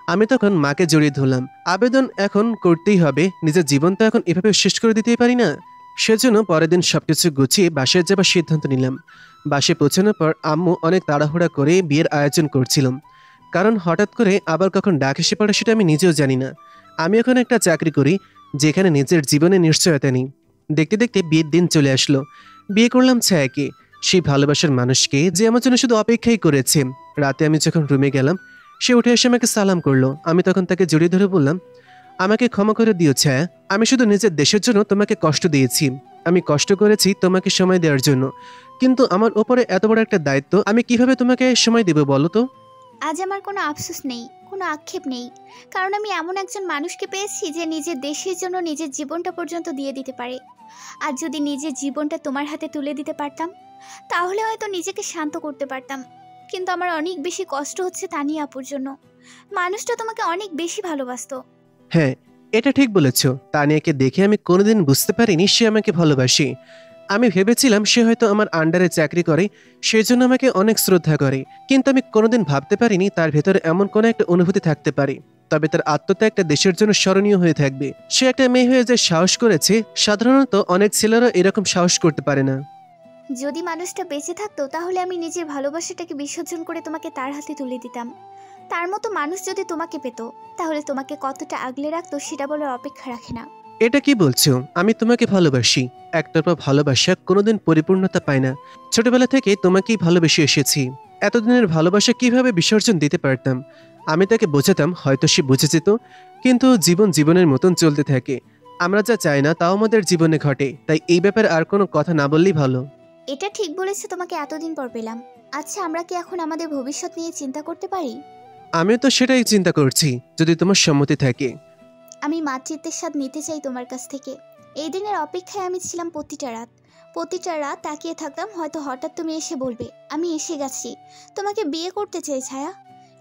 আমি তখন মাকে জড়িয়ে ধরলাম। আবেদন এখন করতেই হবে, নিজের জীবন তো এখন এভাবে শেষ করে দিতেই পারি না। সেজন্য পরের দিন সবকিছু গুছিয়ে বাসায় যাবার সিদ্ধান্ত নিলাম। বাসায় পৌঁছানোর পর আম্মু অনেক তাড়াহুড়া করে বিয়ের আয়োজন করছিলাম, কারণ হঠাৎ করে আবার কখন ডাক এসে পড়ে সেটা আমি নিজেও জানি না। আমি এখন একটা চাকরি করি যেখানে নিজের জীবনে নিশ্চয়তা নেই। দেখতে দেখতে বিয়ের দিন চলে আসলো। বিয়ে করলাম ছায়াকে, সেই ভালোবাসার মানুষকে যে আমার জন্য শুধু অপেক্ষাই করেছে। রাতে আমি যখন রুমে গেলাম, সে উঠে এসে আমাকে সালাম করলো। আমি তখন তাকে জড়িয়ে ধরে বললাম, আমাকে ক্ষমা করে দিও ছায়া। আমি শুধু নিজের দেশের জন্য তোমাকে কষ্ট দিয়েছি। আমি কষ্ট করেছি তোমাকে সময় দেওয়ার জন্য, কিন্তু আমার ওপরে এত বড় একটা দায়িত্ব, আমি কিভাবে তোমাকে সময় দেব বলো তো? আজ আমার কোনো আফসোস নেই, কোনো আক্ষেপ নেই, কারণ আমি এমন একজন মানুষকে পেয়েছি যে নিজের দেশের জন্য নিজের জীবনটা পর্যন্ত দিয়ে দিতে পারে। আর যদি নিজের জীবনটা তোমার হাতে তুলে দিতে পারতাম তাহলে হয়তো নিজেকে শান্ত করতে পারতাম। কিন্তু আমার অনেক বেশি কষ্ট হচ্ছে তানিয়া আপুর জন্য। মানুষটা তোমাকে অনেক বেশি ভালোবাসতো। হ্যাঁ, এটা ঠিক বলেছ। তানিয়াকে দেখে আমি কোনোদিন বুঝতে পারিনি সে আমাকে ভালোবাসে। আমি ভেবেছিলাম সে হয়তো আমার আন্ডারে চাকরি করে, সেই জন্য আমাকে অনেক শ্রদ্ধা করে, কিন্তু আমি কোনোদিন ভাবতে পারিনি তার ভেতরে এমন কোনো একটা অনুভূতি থাকতে পারে। তবে তার আত্মত্যাগ একটা দেশের জন্য স্মরণীয় হয়ে থাকবে। সে একটা মেয়ে হয়ে যে সাহস করেছে, সাধারণত অনেক ছেলেরা এরকম সাহস করতে পারে না। যদি মানুষটা বেঁচে থাকতো তাহলে আমি নিজের ভালোবাসাটাকে বিসর্জন করে তোমাকে তার হাতে তুলে দিতাম। তার মতো মানুষ যদি তোমাকে পেত তাহলে তোমাকে কতটা আগলে রাখতো সেটা বলার অপেক্ষা রাখে না। এটা কি বলছো? আমি তোমাকে ভালোবাসি। একতরফা ভালোবাসা কোনোদিন পরিপূর্ণতা পায় না। ছোটবেলা থেকে তোমাকেই ভালোবেসে এসেছি। এতদিনের ভালোবাসা কিভাবে বিসর্জন দিতে পারতাম? আমি তাকে বোঝাতাম, হয়তো সে বুঝে যেত, কিন্তু জীবন জীবনের মতন চলতে থাকে। আমরা যা চাই না তাও আমাদের জীবনে ঘটে, তাই এই ব্যাপারে আর কোনো কথা না বললেই ভালো। এটা ঠিক বলেছে, তোমাকে এতদিন পর পেলাম। আচ্ছা, আমরা কি এখন আমাদের ভবিষ্যৎ নিয়ে চিন্তা করতে পারি? আমিও তো সেটাই চিন্তা করছি, যদি তোমার সম্মতি থাকে। আমি মাতৃত্বের স্বাদ নিতে চাই তোমার কাছ থেকে। এই দিনের অপেক্ষায় আমি ছিলাম প্রতিটা রাত তাকিয়ে থাকতাম, হয়তো হঠাৎ তুমি এসে বলবে আমি এসে গেছি, তোমাকে বিয়ে করতে চাই ছায়া।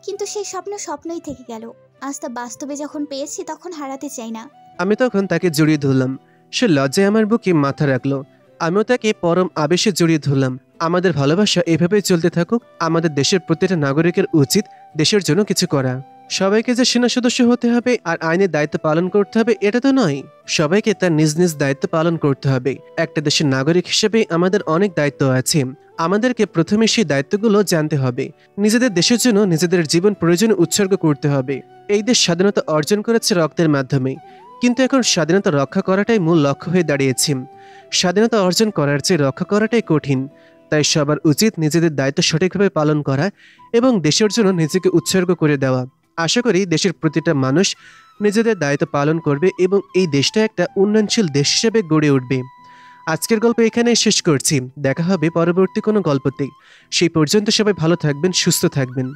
কিন্তু সেই স্বপ্নই থেকে গেল। আজ তা বাস্তবে যখন পেয়েছি তখন হারাতে চাই না। আমি তখন তাকে জড়িয়ে ধরলাম। সে লজ্জায় আমার বুকে মাথা রাখলো। আমিও তাকে পরম আবেশে জড়িয়ে ধরলাম। আমাদের ভালোবাসা এভাবেই চলতে থাকুক। আমাদের দেশের প্রতিটা নাগরিকের উচিত দেশের জন্য কিছু করা। সবাইকে যে সেনা সদস্য হতে হবে আর আইনের দায়িত্ব পালন করতে হবে এটা তো নয়। সবাইকে তার নিজ নিজ দায়িত্ব পালন করতে হবে। একটা দেশের নাগরিক হিসেবে আমাদের অনেক দায়িত্ব আছে। আমাদেরকে প্রথমে সেই দায়িত্বগুলো জানতে হবে। নিজেদের দেশের জন্য নিজেদের জীবন প্রয়োজনে উৎসর্গ করতে হবে। এই দেশ স্বাধীনতা অর্জন করেছে রক্তের মাধ্যমে, কিন্তু এখন স্বাধীনতা রক্ষা করাটাই মূল লক্ষ্য হয়ে দাঁড়িয়েছে। স্বাধীনতা অর্জন করার চেয়ে রক্ষা করাটাই কঠিন। তাই সবার উচিত নিজেদের দায়িত্ব সঠিকভাবে পালন করা এবং দেশের জন্য নিজেকে উৎসর্গ করে দেওয়া। আশা করি দেশের প্রতিটা মানুষ নিজেদের দায়িত্ব পালন করবে এবং এই দেশটা একটা উন্নয়নশীল দেশ হিসেবে গড়ে উঠবে। আজকের গল্প এখানেই শেষ করছি। দেখা হবে পরবর্তী কোনো গল্পতে। সেই পর্যন্ত সবাই ভালো থাকবেন, সুস্থ থাকবেন।